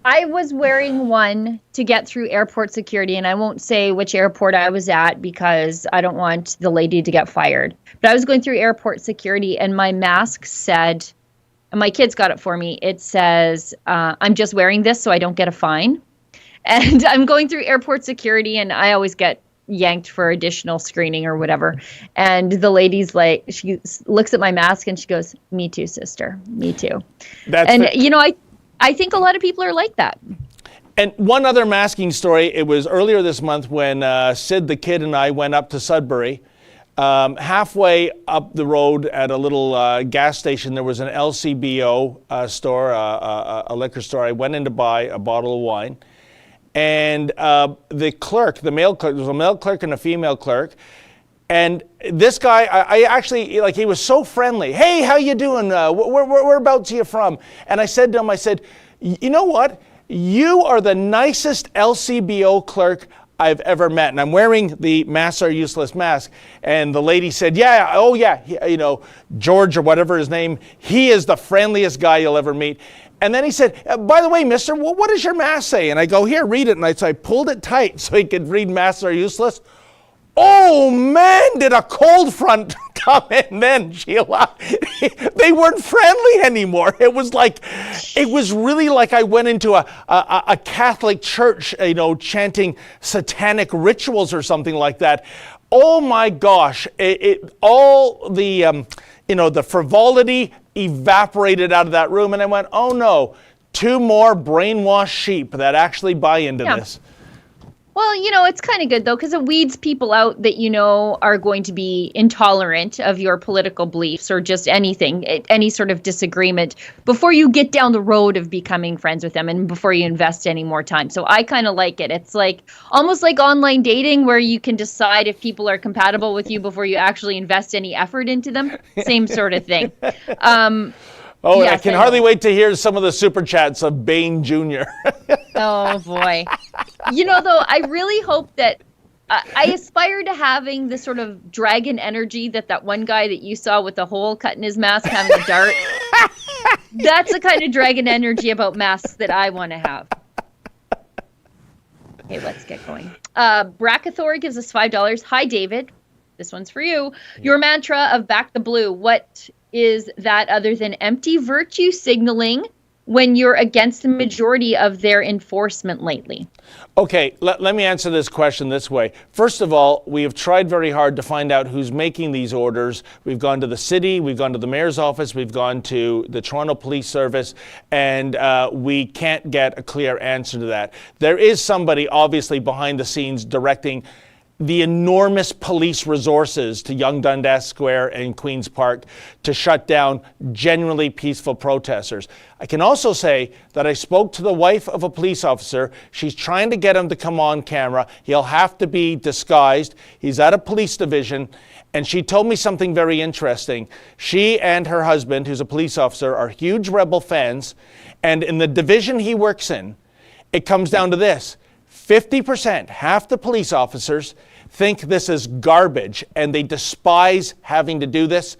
Speaker 3: I was wearing one to get through airport security, and I won't say which airport I was at because I don't want the lady to get fired. But I was going through airport security, and my mask said, and my kids got it for me, it says, I'm just wearing this so I don't get a fine. And I'm going through airport security, and I always get yanked for additional screening or whatever. And the lady's like, she looks at my mask and she goes, me too, sister, me too. I think a lot of people are like that.
Speaker 2: And one other masking story, it was earlier this month when Sid the kid and I went up to Sudbury. Halfway up the road at a little gas station, there was an LCBO store, a liquor store. I went in to buy a bottle of wine. And the clerk, the male clerk, there was a male clerk and a female clerk. And this guy, I actually, he was so friendly. Hey, how you doing? Whereabouts are you from? And I said to him, you know what? You are the nicest LCBO clerk I've ever met. And I'm wearing the masks are useless mask. And the lady said, George or whatever his name, he is the friendliest guy you'll ever meet. And then he said, by the way, mister, what does your mask say? And I go, here, read it. And so I pulled it tight so he could read masks are useless. Oh, man, did a cold front come in then, Sheila. They weren't friendly anymore. It was really like I went into a Catholic church, chanting satanic rituals or something like that. Oh, my gosh. All the, the frivolity evaporated out of that room. And I went, oh, no, two more brainwashed sheep that actually buy into this.
Speaker 3: Well, it's kind of good, though, because it weeds people out that are going to be intolerant of your political beliefs or just anything, any sort of disagreement before you get down the road of becoming friends with them and before you invest any more time. So I kind of like it. It's almost like online dating where you can decide if people are compatible with you before you actually invest any effort into them. Same sort of thing.
Speaker 2: I can hardly wait to hear some of the super chats of Bain Jr.
Speaker 3: Oh, boy. Though, I really hope that I aspire to having the sort of dragon energy that one guy that you saw with the hole cut in his mask having a dart. That's the kind of dragon energy about masks that I want to have. Okay, let's get going. Brackathor gives us $5. Hi, David. This one's for you. Your mantra of back the blue. What is that other than empty virtue signaling when you're against the majority of their enforcement lately?
Speaker 2: Okay, let me answer this question this way. First of all, we have tried very hard to find out who's making these orders. We've gone to the city, we've gone to the mayor's office, we've gone to the Toronto Police Service, and we can't get a clear answer to that. There is somebody obviously behind the scenes directing the enormous police resources to Yonge Dundas Square and Queen's Park to shut down genuinely peaceful protesters. I can also say that I spoke to the wife of a police officer. She's trying to get him to come on camera. He'll have to be disguised. He's at a police division, and she told me something very interesting. She and her husband, who's a police officer, are huge Rebel fans, and in the division he works in, it comes down to this. 50%, half the police officers, think this is garbage and they despise having to do this.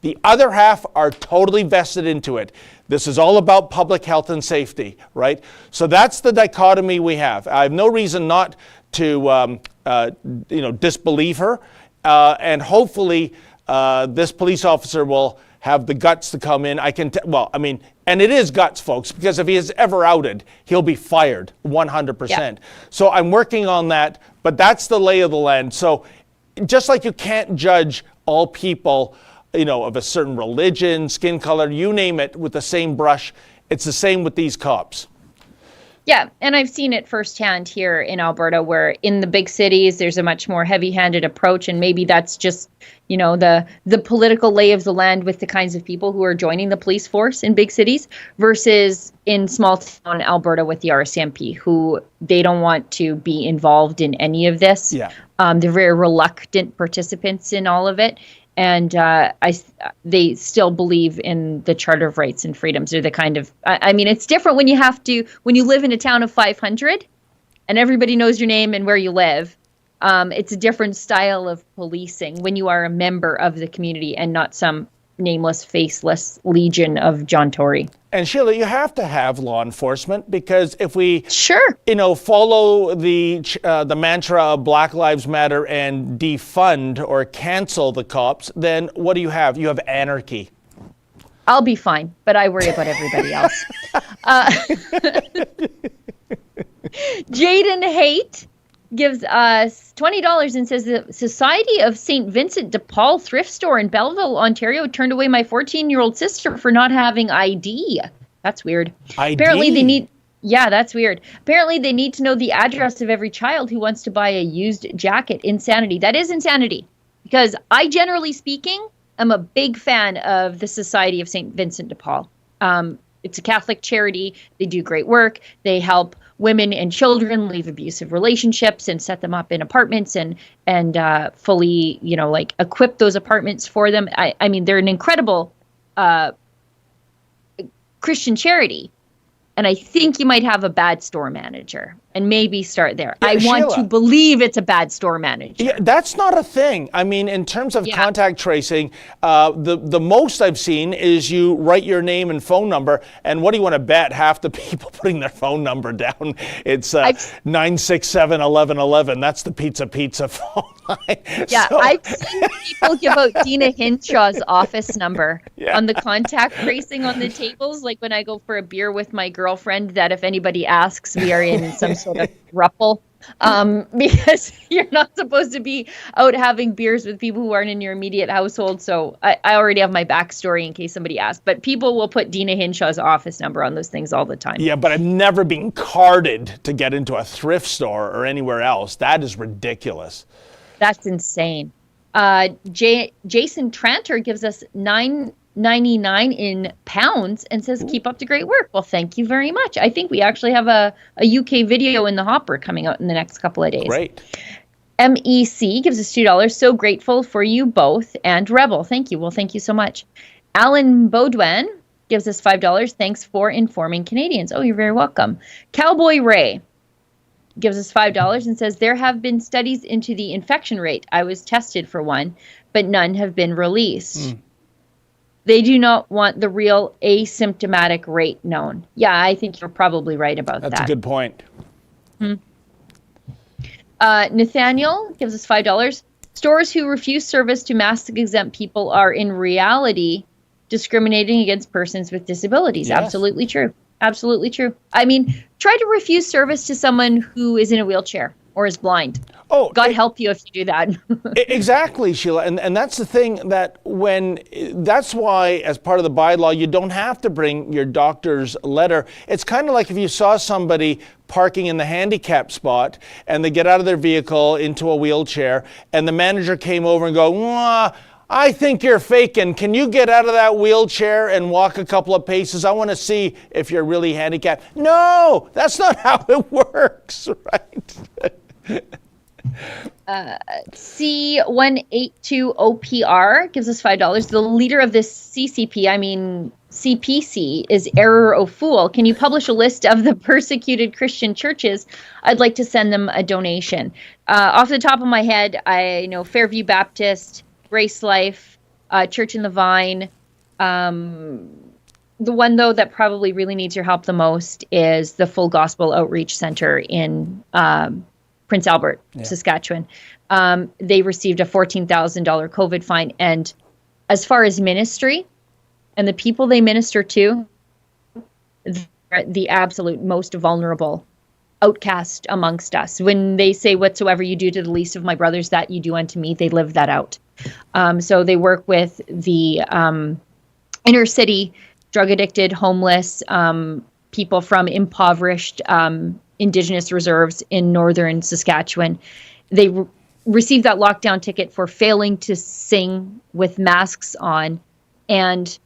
Speaker 2: The other half are totally vested into it. This is all about public health and safety, right? So that's the dichotomy we have. I have no reason not to disbelieve her, and hopefully this police officer will have the guts to come in. And it is guts, folks, because if he is ever outed, he'll be fired 100%. Yeah. So I'm working on that, but that's the lay of the land. So just like you can't judge all people, of a certain religion, skin color, you name it, with the same brush, it's the same with these cops.
Speaker 3: Yeah, and I've seen it firsthand here in Alberta, where in the big cities there's a much more heavy-handed approach, and maybe that's just, the political lay of the land with the kinds of people who are joining the police force in big cities versus in small town Alberta with the RCMP, who they don't want to be involved in any of this. Yeah. They're very reluctant participants in all of it. And they still believe in the Charter of Rights and Freedoms. They're the kind of, it's different when you live in a town of 500 and everybody knows your name and where you live. It's a different style of policing when you are a member of the community and not some nameless, faceless legion of John Tory.
Speaker 2: And Sheila, you have to have law enforcement, because if we follow the mantra of Black Lives Matter and defund or cancel the cops, then what do you have? You have anarchy.
Speaker 3: I'll be fine, but I worry about everybody else. Jaden Haight gives us $20 and says the Society of St. Vincent de Paul thrift store in Belleville, Ontario turned away my 14-year-old sister for not having ID. That's weird.
Speaker 2: ID?
Speaker 3: Apparently that's weird. Apparently they need to know the address of every child who wants to buy a used jacket. Insanity. That is insanity. Because I, generally speaking, am a big fan of the Society of St. Vincent de Paul. It's a Catholic charity. They do great work. They help women and children leave abusive relationships and set them up in apartments and fully, equip those apartments for them. I mean, they're an incredible Christian charity. And I think you might have a bad store manager, and maybe start there. Yeah, I want to believe it's a bad store manager.
Speaker 2: Yeah, that's not a thing. I mean, in terms of contact tracing, the most I've seen is you write your name and phone number, and what do you want to bet? Half the people putting their phone number down, it's 967-1111. That's the pizza phone line.
Speaker 3: Yeah, so. I've seen people give out Dina Hinshaw's office number on the contact tracing on the tables, like when I go for a beer with my girlfriend, that if anybody asks, we are in some sort of throuple. because you're not supposed to be out having beers with people who aren't in your immediate household. So I already have my backstory in case somebody asks. But people will put Dina Hinshaw's office number on those things all the time.
Speaker 2: Yeah, but I've never been carded to get into a thrift store or anywhere else. That is ridiculous.
Speaker 3: That's insane. Jason Tranter gives us $9.99 in pounds and says, keep up the great work. Well, thank you very much. I think we actually have a UK video in the hopper coming out in the next couple of days.
Speaker 2: Great.
Speaker 3: MEC gives us $2. So grateful for you both. And Rebel, thank you. Well, thank you so much. Alan Baudouin gives us $5. Thanks for informing Canadians. Oh, you're very welcome. Cowboy Ray gives us $5 and says, there have been studies into the infection rate. I was tested for one, but none have been released. They do not want the real asymptomatic rate known. Yeah, I think you're probably right about that.
Speaker 2: That's a good point.
Speaker 3: Nathaniel gives us $5. Stores who refuse service to mask-exempt people are in reality discriminating against persons with disabilities.
Speaker 2: Yes.
Speaker 3: Absolutely true. Absolutely true. I mean, try to refuse service to someone who is in a wheelchair or is blind.
Speaker 2: Oh,
Speaker 3: God help you if you do that.
Speaker 2: Exactly, Sheila. And that's the thing that's why, as part of the bylaw, you don't have to bring your doctor's letter. It's kind of like if you saw somebody parking in the handicap spot and they get out of their vehicle into a wheelchair and the manager came over and go, I think you're faking. Can you get out of that wheelchair and walk a couple of paces? I want to see if you're really handicapped. No, that's not how it works, right?
Speaker 3: C182OPR gives us $5. The leader of this CPC, is Error O'Fool. Can you publish a list of the persecuted Christian churches? I'd like to send them a donation. Off the top of my head, I know Fairview Baptist, Grace Life, Church in the Vine. The one, though, that probably really needs your help the most is the Full Gospel Outreach Center in Prince Albert, Saskatchewan. They received a $14,000 COVID fine. And as far as ministry and the people they minister to, they're the absolute most vulnerable outcast amongst us. When they say, whatsoever you do to the least of my brothers, that you do unto me, they live that out. So they work with the inner city, drug addicted, homeless, people from impoverished Indigenous reserves in northern Saskatchewan. They received that lockdown ticket for failing to sing with masks on. And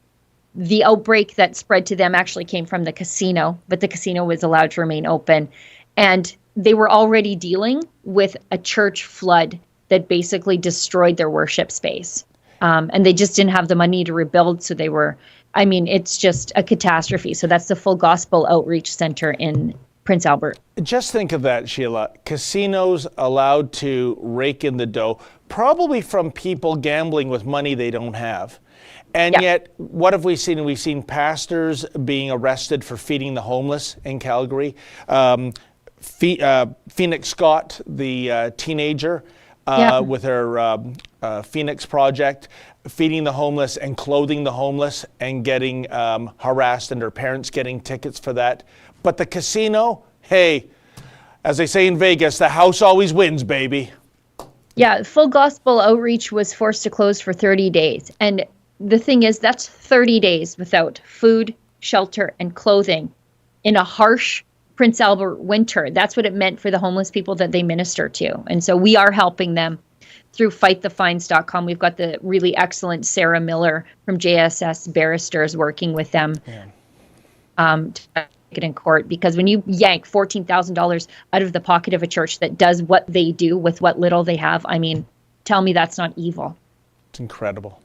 Speaker 3: the outbreak that spread to them actually came from the casino, but the casino was allowed to remain open. And they were already dealing with a church flood that basically destroyed their worship space. And they just didn't have the money to rebuild. So they were, it's just a catastrophe. So that's the Full Gospel Outreach Center in Prince Albert.
Speaker 2: Just think of that, Sheila. Casinos allowed to rake in the dough, probably from people gambling with money they don't have. And yet, what have we seen? We've seen pastors being arrested for feeding the homeless in Calgary. Phoenix Scott, the teenager, with her Phoenix Project, feeding the homeless and clothing the homeless and getting harassed, and her parents getting tickets for that. But the casino, hey, as they say in Vegas, the house always wins, baby.
Speaker 3: Yeah, Full Gospel Outreach was forced to close for 30 days. And the thing is, that's 30 days without food, shelter, and clothing in a harsh Prince Albert winter. That's what it meant for the homeless people that they minister to. And so we are helping them through fightthefines.com. We've got the really excellent Sarah Miller from JSS Barristers working with them to get in court. Because when you yank $14,000 out of the pocket of a church that does what they do with what little they have, tell me that's not evil.
Speaker 2: It's incredible.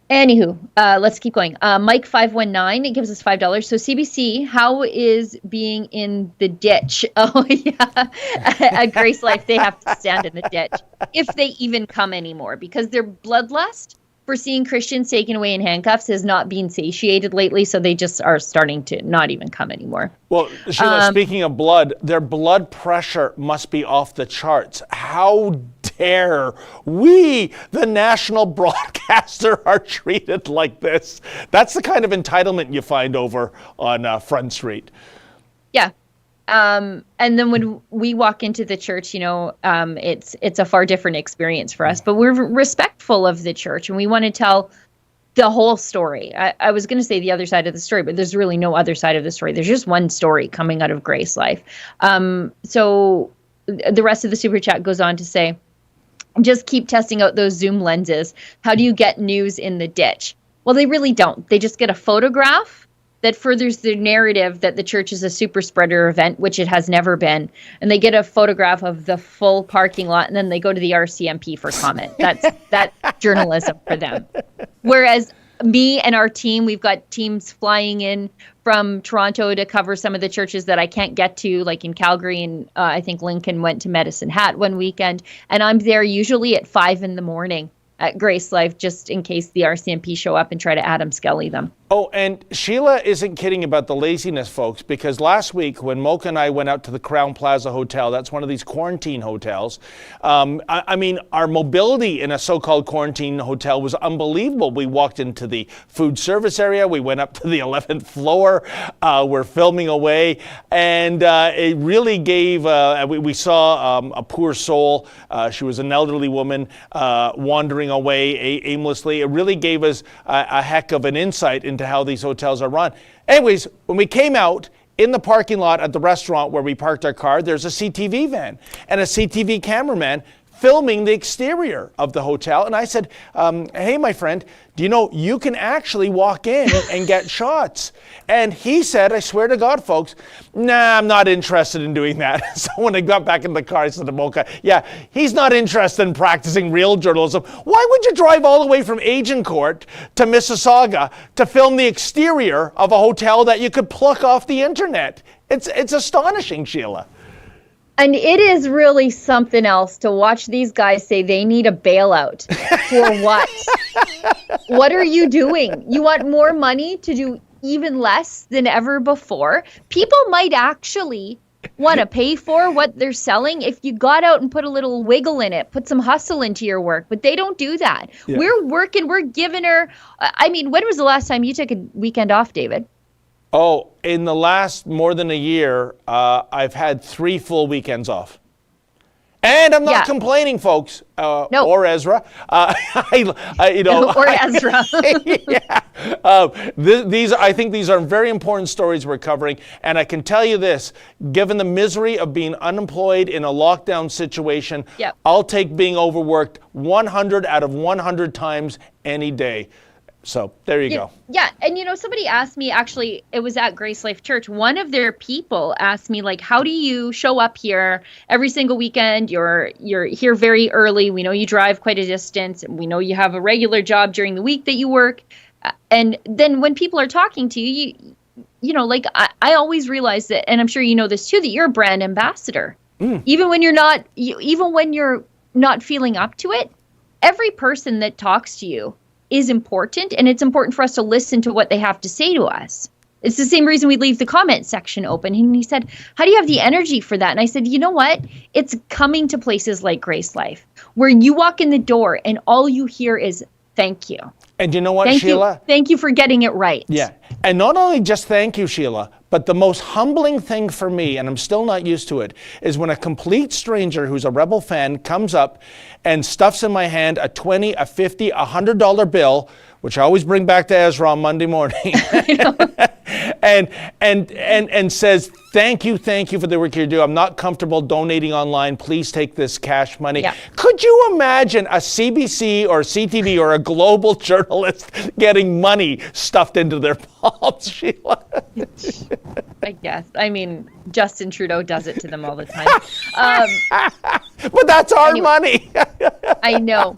Speaker 3: Anywho, let's keep going. Mike519, it gives us $5. So CBC, how is being in the ditch? Oh, yeah. At Grace Life, they have to stand in the ditch, if they even come anymore, because their bloodlust for seeing Christians taken away in handcuffs has not been satiated lately, so they just are starting to not even come anymore.
Speaker 2: Well, Sheila, speaking of blood, their blood pressure must be off the charts. How dare we, the national broadcaster, are treated like this? That's the kind of entitlement you find over on Front Street.
Speaker 3: Yeah. And then when we walk into the church, it's a far different experience for us. But we're respectful of the church, and we want to tell the whole story. I was going to say the other side of the story, but there's really no other side of the story. There's just one story coming out of Grace Life. So the rest of the super chat goes on to say, just keep testing out those zoom lenses. How do you get news in the ditch? Well, they really don't. They just get a photograph that furthers the narrative that the church is a super spreader event, which it has never been. And they get a photograph of the full parking lot, and then they go to the RCMP for comment. That's journalism for them. Whereas me and our team, we've got teams flying in from Toronto to cover some of the churches that I can't get to, like in Calgary, and I think Lincoln went to Medicine Hat one weekend. And I'm there usually at 5 a.m. at Grace Life, just in case the RCMP show up and try to Adam Skelly them.
Speaker 2: Oh, and Sheila isn't kidding about the laziness, folks, because last week when Mocha and I went out to the Crown Plaza Hotel, that's one of these quarantine hotels, I mean, our mobility in a so-called quarantine hotel was unbelievable. We walked into the food service area, we went up to the 11th floor, we're filming away, and it really gave, we saw a poor soul, she was an elderly woman wandering away aimlessly. It really gave us a heck of an insight into how these hotels are run. Anyways, when we came out in the parking lot at the restaurant where we parked our car, there's a CTV van and a CTV cameraman filming the exterior of the hotel. And I said, hey, my friend, do you know you can actually walk in and get shots? And he said, I swear to God, folks, nah, I'm not interested in doing that. So when I got back in the car, I said to Mocha, yeah, he's not interested in practicing real journalism. Why would you drive all the way from Agincourt to Mississauga to film the exterior of a hotel that you could pluck off the internet? It's astonishing, Sheila.
Speaker 3: And it is really something else to watch these guys say they need a bailout. For what? What are you doing? You want more money to do even less than ever before? People might actually want to pay for what they're selling if you got out and put a little wiggle in it, put some hustle into your work, but they don't do that. Yeah. We're working, we're giving her, I mean, when was the last time you took a weekend off, David?
Speaker 2: Oh, in the last more than a year, I've had 3 full weekends off. And I'm not complaining, folks, or Ezra.
Speaker 3: Or Ezra.
Speaker 2: I think these are very important stories we're covering. And I can tell you this, given the misery of being unemployed in a lockdown situation, I'll take being overworked 100 out of 100 times any day. So there you go.
Speaker 3: Yeah. And, somebody asked me, actually, it was at Grace Life Church. One of their people asked me, like, how do you show up here every single weekend? You're here very early. We know you drive quite a distance. We know you have a regular job during the week that you work. And then when people are talking to you, I always realize that, and I'm sure you know this too, that you're a brand ambassador. Even when you're not feeling up to it, every person that talks to you is important, and it's important for us to listen to what they have to say to us. It's the same reason we leave the comment section open. And he said, how do you have the energy for that? And I said, you know what? It's coming to places like Grace Life, where you walk in the door and all you hear is thank you.
Speaker 2: And you know what, Sheila?
Speaker 3: Thank you for getting it right.
Speaker 2: Yeah. And not only just thank you, Sheila, but the most humbling thing for me, and I'm still not used to it, is when a complete stranger who's a Rebel fan comes up and stuffs in my hand a $20, a $50, a $100 bill, which I always bring back to Ezra on Monday morning, and says, thank you for the work you do. I'm not comfortable donating online. Please take this cash money. Yeah. Could you imagine a CBC or CTV or a global journalist getting money stuffed into their palms, Sheila?
Speaker 3: I guess. I mean, Justin Trudeau does it to them all the time.
Speaker 2: But that's our money.
Speaker 3: I know.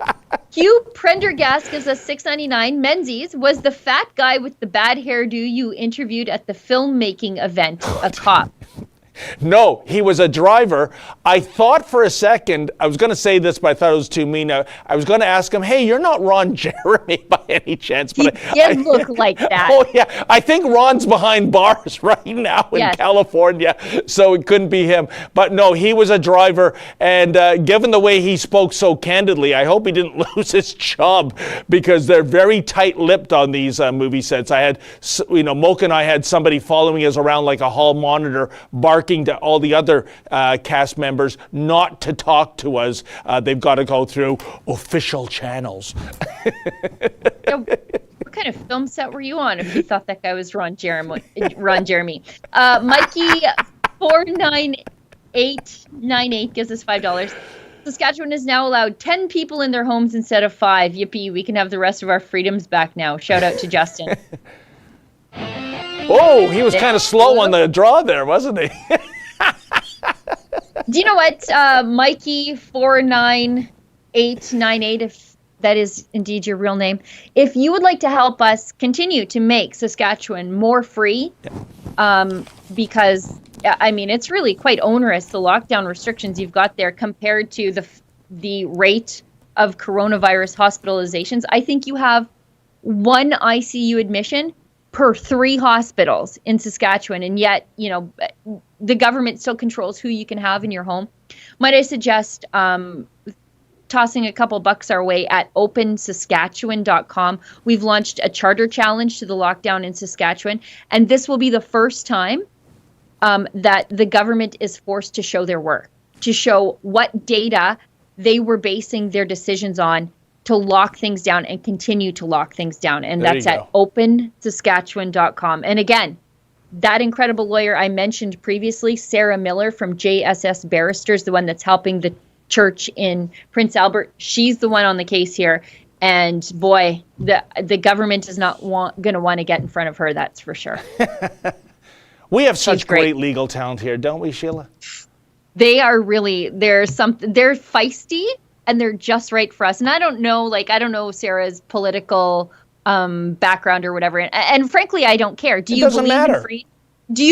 Speaker 3: Hugh Prendergast is a $6.99. Menzies was the fat guy with the bad hairdo you interviewed at the filmmaking event, a cop.
Speaker 2: No, he was a driver. I thought for a second, I was going to say this, but I thought it was too mean. I was going to ask him, hey, you're not Ron Jeremy by any chance. But
Speaker 3: he did look like that.
Speaker 2: Oh, yeah. I think Ron's behind bars right now in California, so it couldn't be him. But no, he was a driver. And given the way he spoke so candidly, I hope he didn't lose his job, because they're very tight-lipped on these movie sets. I had, Mocha and I had somebody following us around like a hall monitor, barking working to all the other cast members not to talk to us. They've got to go through official channels.
Speaker 3: So, what kind of film set were you on if you thought that guy was Ron Jeremy? Mikey 49898 gives us $5. Saskatchewan has now allowed 10 people in their homes instead of 5. Yippee, we can have the rest of our freedoms back now. Shout out to Justin.
Speaker 2: Oh, he was kind of slow on the draw there, wasn't he?
Speaker 3: Do you know what, Mikey 49898, if that is indeed your real name, if you would like to help us continue to make Saskatchewan more free, because I mean, it's really quite onerous, the lockdown restrictions you've got there compared to the rate of coronavirus hospitalizations. I think you have one ICU admission per 3 hospitals in Saskatchewan, and yet, you know, the government still controls who you can have in your home. Might I suggest tossing a couple bucks our way at opensaskatchewan.com. We've launched a charter challenge to the lockdown in Saskatchewan, and this will be the first time that the government is forced to show their work, to show what data they were basing their decisions on to lock things down and continue to lock things down. And that's at opensaskatchewan.com. And again, that incredible lawyer I mentioned previously, Sarah Miller from JSS Barristers, the one that's helping the church in Prince Albert, she's the one on the case here. And boy, the government is not going to want to get in front of her, that's for sure.
Speaker 2: We have such great legal talent here, don't we, Sheila?
Speaker 3: They are really, they're feisty and they're just right for us. And I don't know Sarah's political background or whatever. And frankly, I don't care. Do you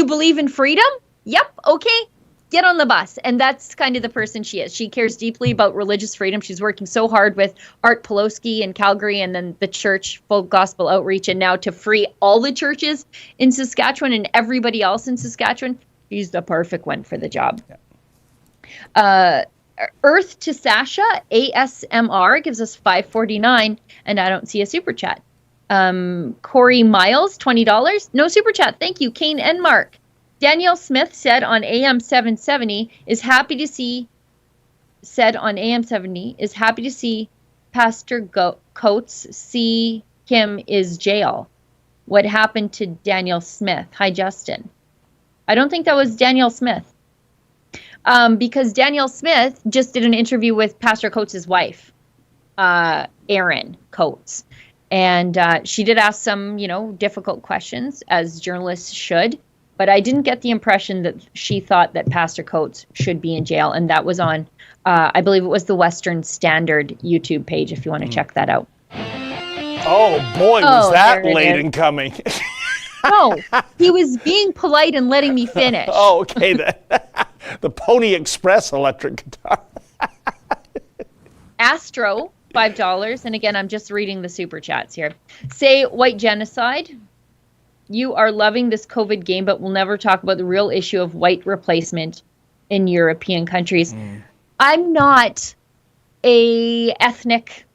Speaker 3: believe in freedom? Yep. Okay. Get on the bus. And that's kind of the person she is. She cares deeply about religious freedom. She's working so hard with Art Pulowski in Calgary and then the church, Full Gospel Outreach, and now to free all the churches in Saskatchewan and everybody else in Saskatchewan. She's the perfect one for the job. Yeah. Earth to Sasha, ASMR, gives us $5.49, and I don't see a super chat. Corey Miles, $20. No super chat. Thank you, Kane and Mark. Danielle Smith said on AM 770 is happy to see Pastor Coates see him is jail. What happened to Danielle Smith? Hi, Justin. I don't think that was Danielle Smith. Because Danielle Smith just did an interview with Pastor Coates' wife, Erin Coates. And she did ask some, difficult questions, as journalists should. But I didn't get the impression that she thought that Pastor Coates should be in jail. And that was on, I believe it was the Western Standard YouTube page, if you want to check that out.
Speaker 2: Oh, boy, was that late in coming.
Speaker 3: No, he was being polite and letting me finish.
Speaker 2: Oh, okay then. The Pony Express electric guitar.
Speaker 3: Astro, $5. And again, I'm just reading the super chats here. Say white genocide. You are loving this COVID game, but we'll never talk about the real issue of white replacement in European countries. I'm not a ethnic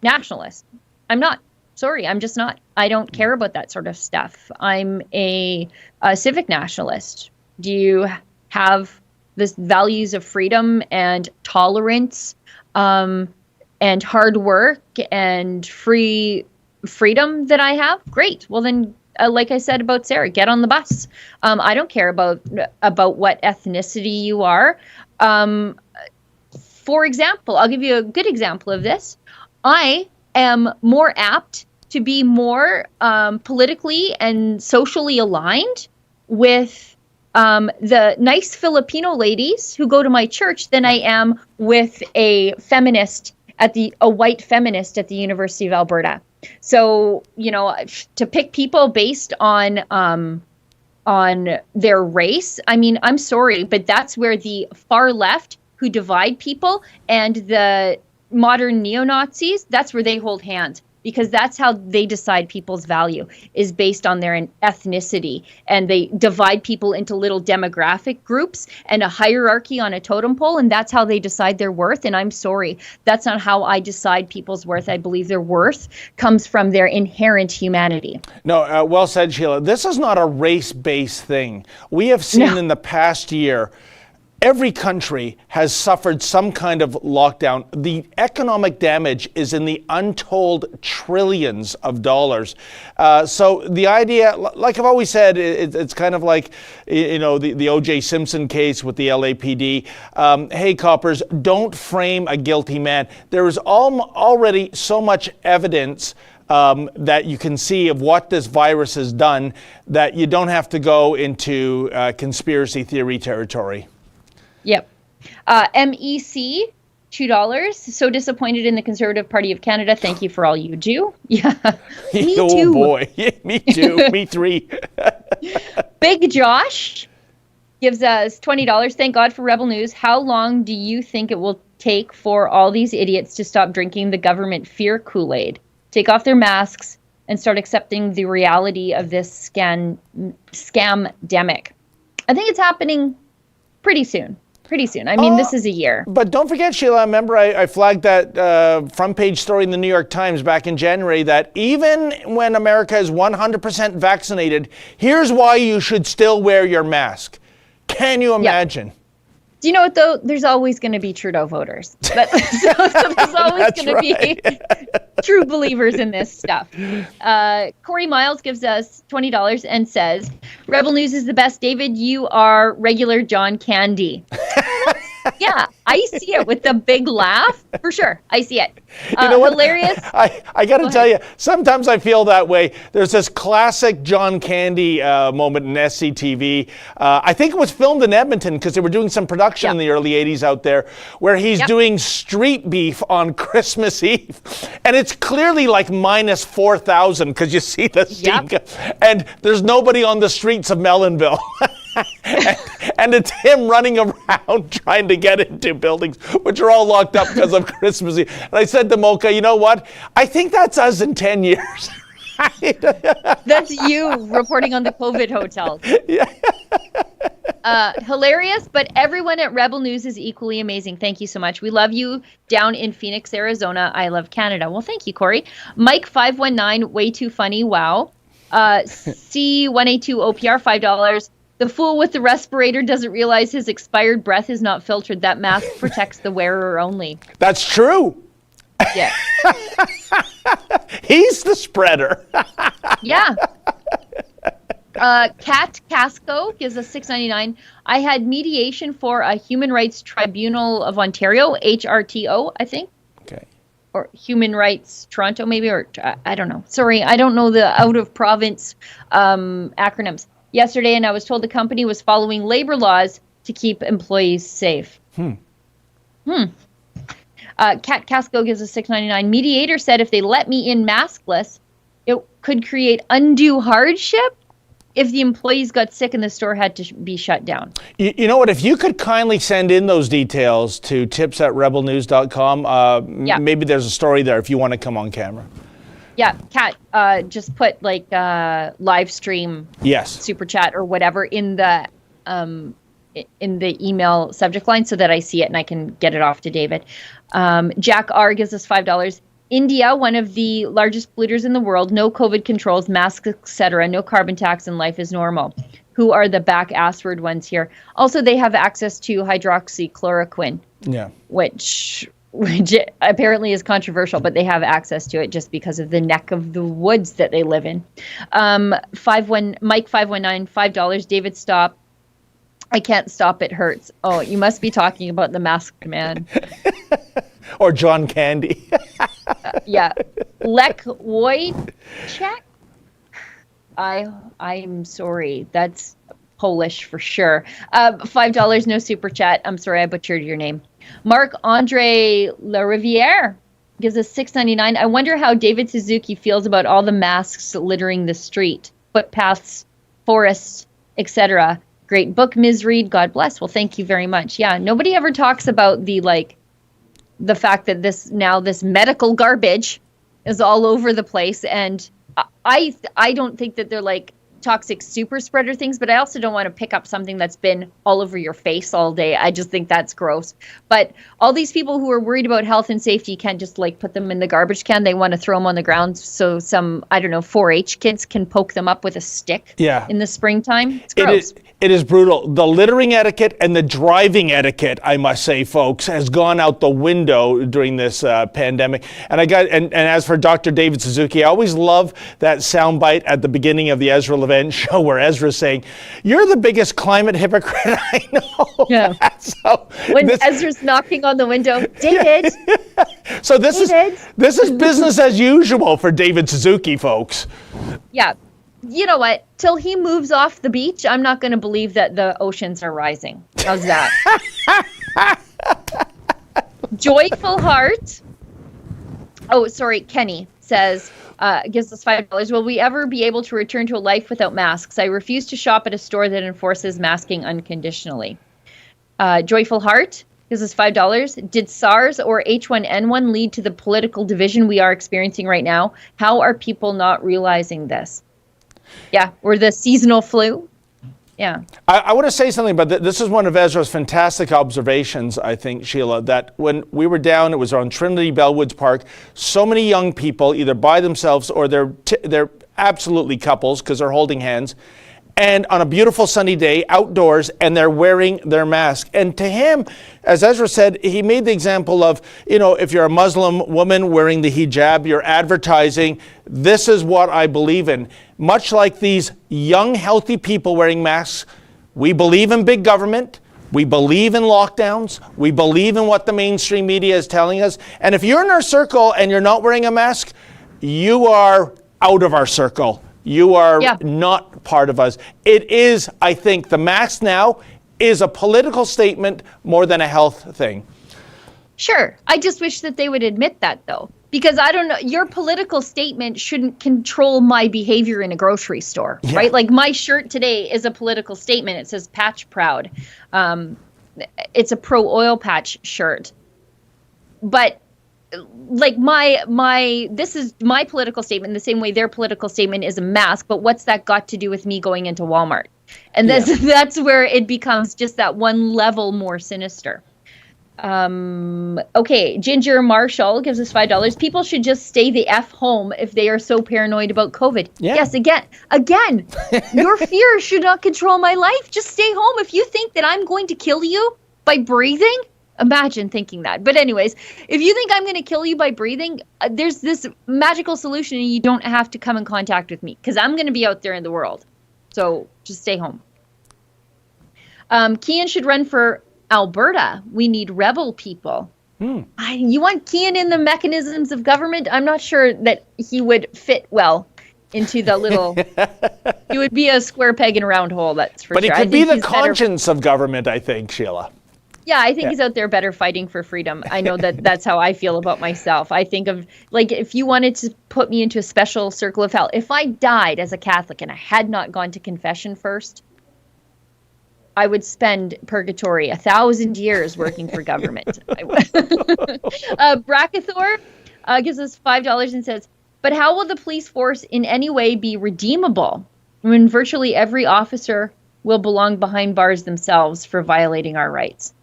Speaker 3: nationalist. I'm not. Sorry, I'm just not. I don't care about that sort of stuff. I'm a civic nationalist. Do you have the values of freedom and tolerance and hard work and freedom that I have? Great. Well, then, like I said about Sarah, get on the bus. I don't care about what ethnicity you are. For example, I'll give you a good example of this. I am more apt to be more politically and socially aligned with the nice Filipino ladies who go to my church than I am with a white feminist at the University of Alberta. So, to pick people based on their race, I mean, I'm sorry, but that's where the far left who divide people and the modern neo-Nazis, that's where they hold hands. because that's how they decide people's value is based on their ethnicity. And they divide people into little demographic groups and a hierarchy on a totem pole. And that's how they decide their worth. And I'm sorry, that's not how I decide people's worth. I believe their worth comes from their inherent humanity.
Speaker 2: No, well said, Sheila. This is not a race-based thing. We have seen in the past year, every country has suffered some kind of lockdown. The economic damage is in the untold trillions of dollars. So the idea, like I've always said, it's kind of like, the O.J. Simpson case with the LAPD. Hey, coppers, don't frame a guilty man. There is already so much evidence that you can see of what this virus has done that you don't have to go into conspiracy theory territory.
Speaker 3: Yep. MEC, $2. So disappointed in the Conservative Party of Canada. Thank you for all you do. Yeah. Me
Speaker 2: oh
Speaker 3: too.
Speaker 2: Boy. Me too. Me three.
Speaker 3: Big Josh gives us $20. Thank God for Rebel News. How long do you think it will take for all these idiots to stop drinking the government fear Kool-Aid, take off their masks, and start accepting the reality of this scam-demic? I think it's happening pretty soon. I mean, this is a year.
Speaker 2: But don't forget, Sheila, remember I flagged that front page story in the New York Times back in January that even when America is 100% vaccinated, here's why you should still wear your mask. Can you imagine?
Speaker 3: Yep. Do you know what, though? There's always going to be Trudeau voters. So there's always going to be true believers in this stuff. Corey Miles gives us $20 and says, Rebel News is the best. David, you are regular John Candy. Yeah, I see it with the big laugh. For sure. I see it.
Speaker 2: You know what?
Speaker 3: Hilarious.
Speaker 2: I got to tell you, sometimes I feel that way. There's this classic John Candy moment in SCTV. I think it was filmed in Edmonton because they were doing some production in the early 80s out there where he's doing street beef on Christmas Eve. And it's clearly like minus 4,000 because you see the steam. And there's nobody on the streets of Melonville. and it's him running around trying to get into buildings which are all locked up because of Christmas Eve. And I said to Mocha, you know what? I think that's us in 10 years.
Speaker 3: That's you reporting on the COVID hotels. Yeah. Hilarious, but everyone at Rebel News is equally amazing. Thank you so much. We love you down in Phoenix, Arizona. I love Canada. Well, thank you, Corey. Mike519, way too funny. Wow. C182OPR, $5. The fool with the respirator doesn't realize his expired breath is not filtered. That mask protects the wearer only.
Speaker 2: That's true.
Speaker 3: Yeah.
Speaker 2: He's the spreader.
Speaker 3: Yeah. Kat Casco gives us $6.99. I had mediation for a Human Rights Tribunal of Ontario, HRTO, I think.
Speaker 2: Okay.
Speaker 3: Or Human Rights Toronto, maybe, or I don't know. Sorry, I don't know the out of province acronyms. Yesterday, and I was told the company was following labor laws to keep employees safe. Kat Casco gives us $6.99. Mediator said if they let me in maskless, it could create undue hardship if the employees got sick and the store had to be shut down.
Speaker 2: You know what? If you could kindly send in those details to tips@rebelnews.com, maybe there's a story there if you want to come on camera.
Speaker 3: Yeah, Kat, just put like live stream, super chat or whatever in the email subject line so that I see it and I can get it off to David. Jack R gives us $5. India, one of the largest polluters in the world, no COVID controls, masks, etc., no carbon tax, and life is normal. Who are the back-assward ones here? Also, they have access to hydroxychloroquine, which apparently is controversial, but they have access to it just because of the neck of the woods that they live in. Mike 519, $5. David, stop. I can't stop. It hurts. Oh, you must be talking about the masked man.
Speaker 2: Or John Candy.
Speaker 3: Yeah. Lek Wojciech? I'm sorry. That's Polish for sure. $5, no super chat. I'm sorry, I butchered your name. Marc-Andre Lariviere gives us $6.99. I wonder how David Suzuki feels about all the masks littering the street, footpaths, forests, etc. Great book, Ms. Reid. God bless. Well, thank you very much. Yeah, nobody ever talks about the fact that this medical garbage is all over the place. And I don't think that they're like toxic super spreader things, but I also don't want to pick up something that's been all over your face all day. I just think that's gross. But all these people who are worried about health and safety can't just like put them in the garbage can. They want to throw them on the ground so some, I don't know, 4-H kids can poke them up with a stick in the springtime. It's gross.
Speaker 2: It is brutal. The littering etiquette and the driving etiquette, I must say, folks, has gone out the window during this pandemic. And as for Dr. David Suzuki, I always love that soundbite at the beginning of the Ezra Levent show where Ezra's saying, "You're the biggest climate hypocrite I know."
Speaker 3: Yeah. When Ezra's knocking on the window, David.
Speaker 2: So this is business as usual for David Suzuki, folks.
Speaker 3: Yeah. You know what? Till he moves off the beach, I'm not going to believe that the oceans are rising. How's that? Joyful Heart. Oh, sorry. Kenny says, gives us $5. Will we ever be able to return to a life without masks? I refuse to shop at a store that enforces masking unconditionally. Joyful Heart gives us $5. Did SARS or H1N1 lead to the political division we are experiencing right now? How are people not realizing this? Yeah, or the seasonal flu. Yeah.
Speaker 2: I want to say something, but this is one of Ezra's fantastic observations, I think, Sheila, that when we were down, it was on Trinity Bellwoods Park, so many young people, either by themselves or they're absolutely couples because they're holding hands, and on a beautiful sunny day outdoors, and they're wearing their mask. And to him, as Ezra said, he made the example of, if you're a Muslim woman wearing the hijab, you're advertising, this is what I believe in. Much like these young, healthy people wearing masks, we believe in big government, we believe in lockdowns, we believe in what the mainstream media is telling us. And if you're in our circle and you're not wearing a mask, you are out of our circle. You are not part of us. It is, I think, the mask now is a political statement more than a health thing.
Speaker 3: Sure. I just wish that they would admit that, though. Because I don't know, your political statement shouldn't control my behavior in a grocery store, right? Like my shirt today is a political statement. It says Patch Proud. It's a pro-oil patch shirt. But like this is my political statement the same way their political statement is a mask, but what's that got to do with me going into Walmart? And that's where it becomes just that one level more sinister. Okay, Ginger Marshall gives us $5. People should just stay the F home if they are so paranoid about COVID. Yeah. Yes, again, your fear should not control my life. Just stay home. If you think that I'm going to kill you by breathing, imagine thinking that. But anyways, if you think I'm going to kill you by breathing, there's this magical solution and you don't have to come in contact with me because I'm going to be out there in the world. So just stay home. Kian should run for Alberta. We need rebel people. You want Kian in the mechanisms of government? I'm not sure that he would fit well into the little... He would be a square peg in a round hole, that's for sure.
Speaker 2: But he could be the conscience of government, I think, Sheila.
Speaker 3: Yeah, I think he's out there better fighting for freedom. I know that's how I feel about myself. I think of, like, if you wanted to put me into a special circle of hell, if I died as a Catholic and I had not gone to confession first, I would spend purgatory 1,000 years working for government. Brackathor gives us $5 and says, but how will the police force in any way be redeemable when virtually every officer will belong behind bars themselves for violating our rights?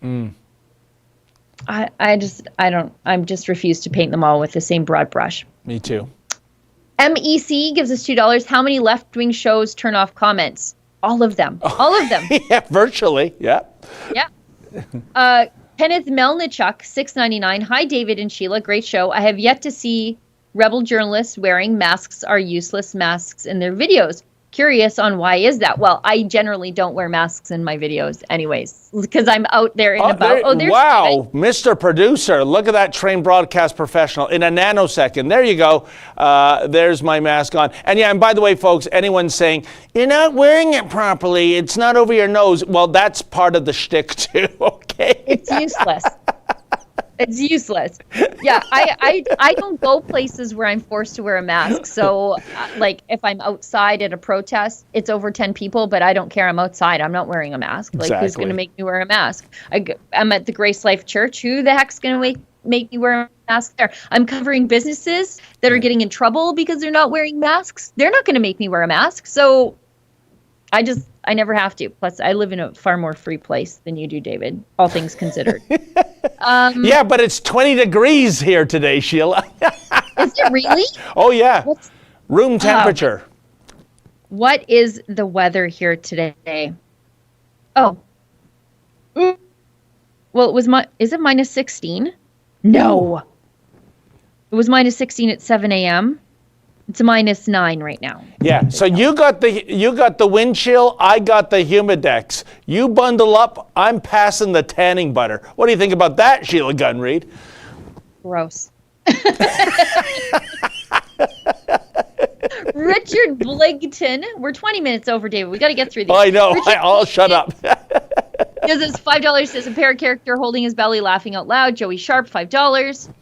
Speaker 3: I just refuse to paint them all with the same broad brush.
Speaker 2: Me too.
Speaker 3: MEC gives us $2. How many left-wing shows turn off comments? All of them. All of them.
Speaker 2: Yeah, virtually. Yeah.
Speaker 3: Yeah. Kenneth Melnichuk, $6.99. Hi, David and Sheila. Great show. I have yet to see rebel journalists wearing masks are useless masks in their videos. Curious on why is that? Well, I generally don't wear masks in my videos anyways, because I'm out there and about.
Speaker 2: Wow, Mr. Producer, look at that trained broadcast professional in a nanosecond. There you go. There's my mask on. And yeah, and by the way, folks, anyone saying, you're not wearing it properly, it's not over your nose, well, that's part of the shtick too, okay?
Speaker 3: It's useless. It's useless. Yeah, I don't go places where I'm forced to wear a mask. So, like, if I'm outside at a protest, it's over 10 people, but I don't care. I'm outside. I'm not wearing a mask. Like, who's going to make me wear a mask? I'm at the Grace Life Church. Who the heck's going to make me wear a mask there. I'm covering businesses that are getting in trouble because they're not wearing masks. They're not going to make me wear a mask. So I never have to. Plus, I live in a far more free place than you do, David, all things considered.
Speaker 2: Yeah, but it's 20 degrees here today, Sheila.
Speaker 3: Is it really?
Speaker 2: Oh, yeah. Room temperature.
Speaker 3: What is the weather here today? Oh. Well, is it minus 16? No. It was minus 16 at 7 a.m. It's a minus 9 right now.
Speaker 2: Yeah, so you got the wind chill, I got the humidex. You bundle up, I'm passing the tanning butter. What do you think about that, Sheila Gunn, Reid?
Speaker 3: Gross. Richard Bligton. We're 20 minutes over, David. We got to get through these.
Speaker 2: I know. I'll shut up.
Speaker 3: This is $5 says a parrot character holding his belly laughing out loud. Joey Sharp, $5.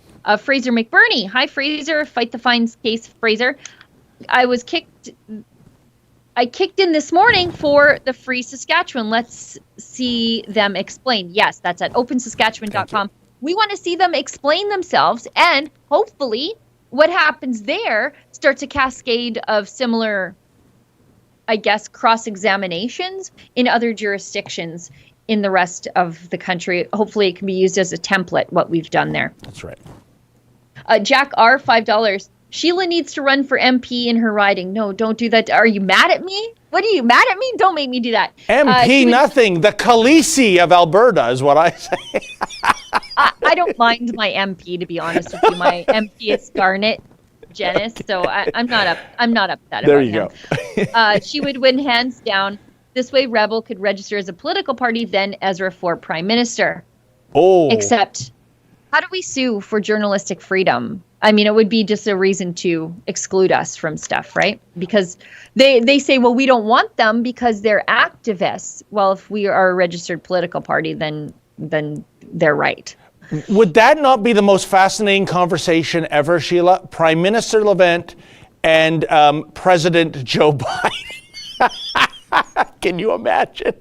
Speaker 3: Fraser McBurney. Hi, Fraser. Fight the fines case, Fraser. I kicked in this morning for the Free Saskatchewan. Let's see them explain. Yes, that's at opensaskatchewan.com. We want to see them explain themselves, and hopefully what happens there starts a cascade of similar, I guess, cross-examinations in other jurisdictions in the rest of the country. Hopefully it can be used as a template, what we've done there.
Speaker 2: That's right.
Speaker 3: Jack R, $5. Sheila needs to run for MP in her riding. No, don't do that. Are you mad at me? What are you mad at me? Don't make me do that.
Speaker 2: MP nothing. The Khaleesi of Alberta is what I say.
Speaker 3: I don't mind my MP, to be honest with you. My MP is Garnet Janice, so I'm not upset about him.
Speaker 2: There you go.
Speaker 3: She would win hands down. This way, Rebel could register as a political party, then Ezra for prime minister.
Speaker 2: Oh.
Speaker 3: Except, how do we sue for journalistic freedom? I mean, it would be just a reason to exclude us from stuff, right? Because they say, well, we don't want them because they're activists. Well, if we are a registered political party, then they're right.
Speaker 2: Would that not be the most fascinating conversation ever, Sheila? Prime Minister Levent and President Joe Biden. Can you imagine?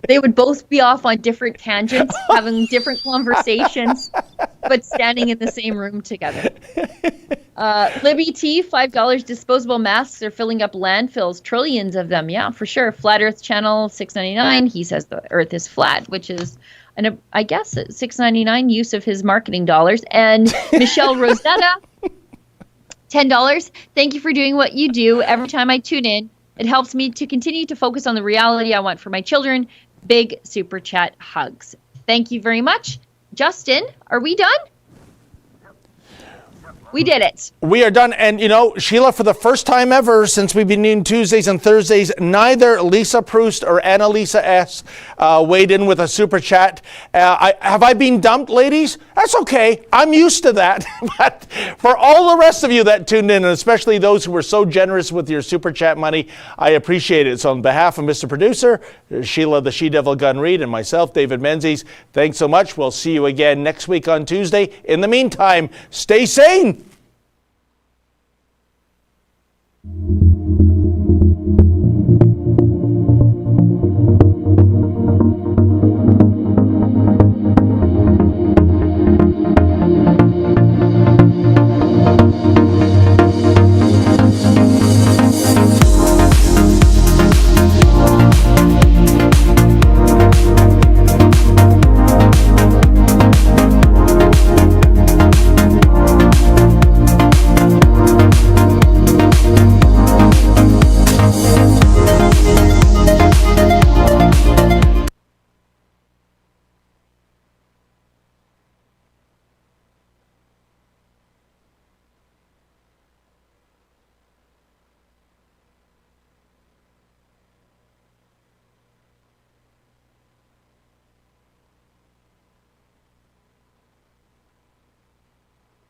Speaker 3: They would both be off on different tangents, having different conversations, but standing in the same room together. Libby T, $5. Disposable masks are filling up landfills, trillions of them. Yeah, for sure. Flat Earth Channel, $6.99. He says the Earth is flat, which is, I guess, $6.99 use of his marketing dollars. And Michelle Rosetta, $10. Thank you for doing what you do. Every time I tune in, it helps me to continue to focus on the reality I want for my children. Big super chat hugs. Thank you very much. Justin, are we done? We did it.
Speaker 2: We are done. And, you know, Sheila, for the first time ever since we've been doing Tuesdays and Thursdays, neither Lisa Proust or Annalisa S. Weighed in with a super chat. Have I been dumped, ladies? That's okay. I'm used to that. But for all the rest of you that tuned in, and especially those who were so generous with your super chat money, I appreciate it. So on behalf of Mr. Producer, Sheila the She-Devil Gunn Reid, and myself, David Menzies, thanks so much. We'll see you again next week on Tuesday. In the meantime, stay sane.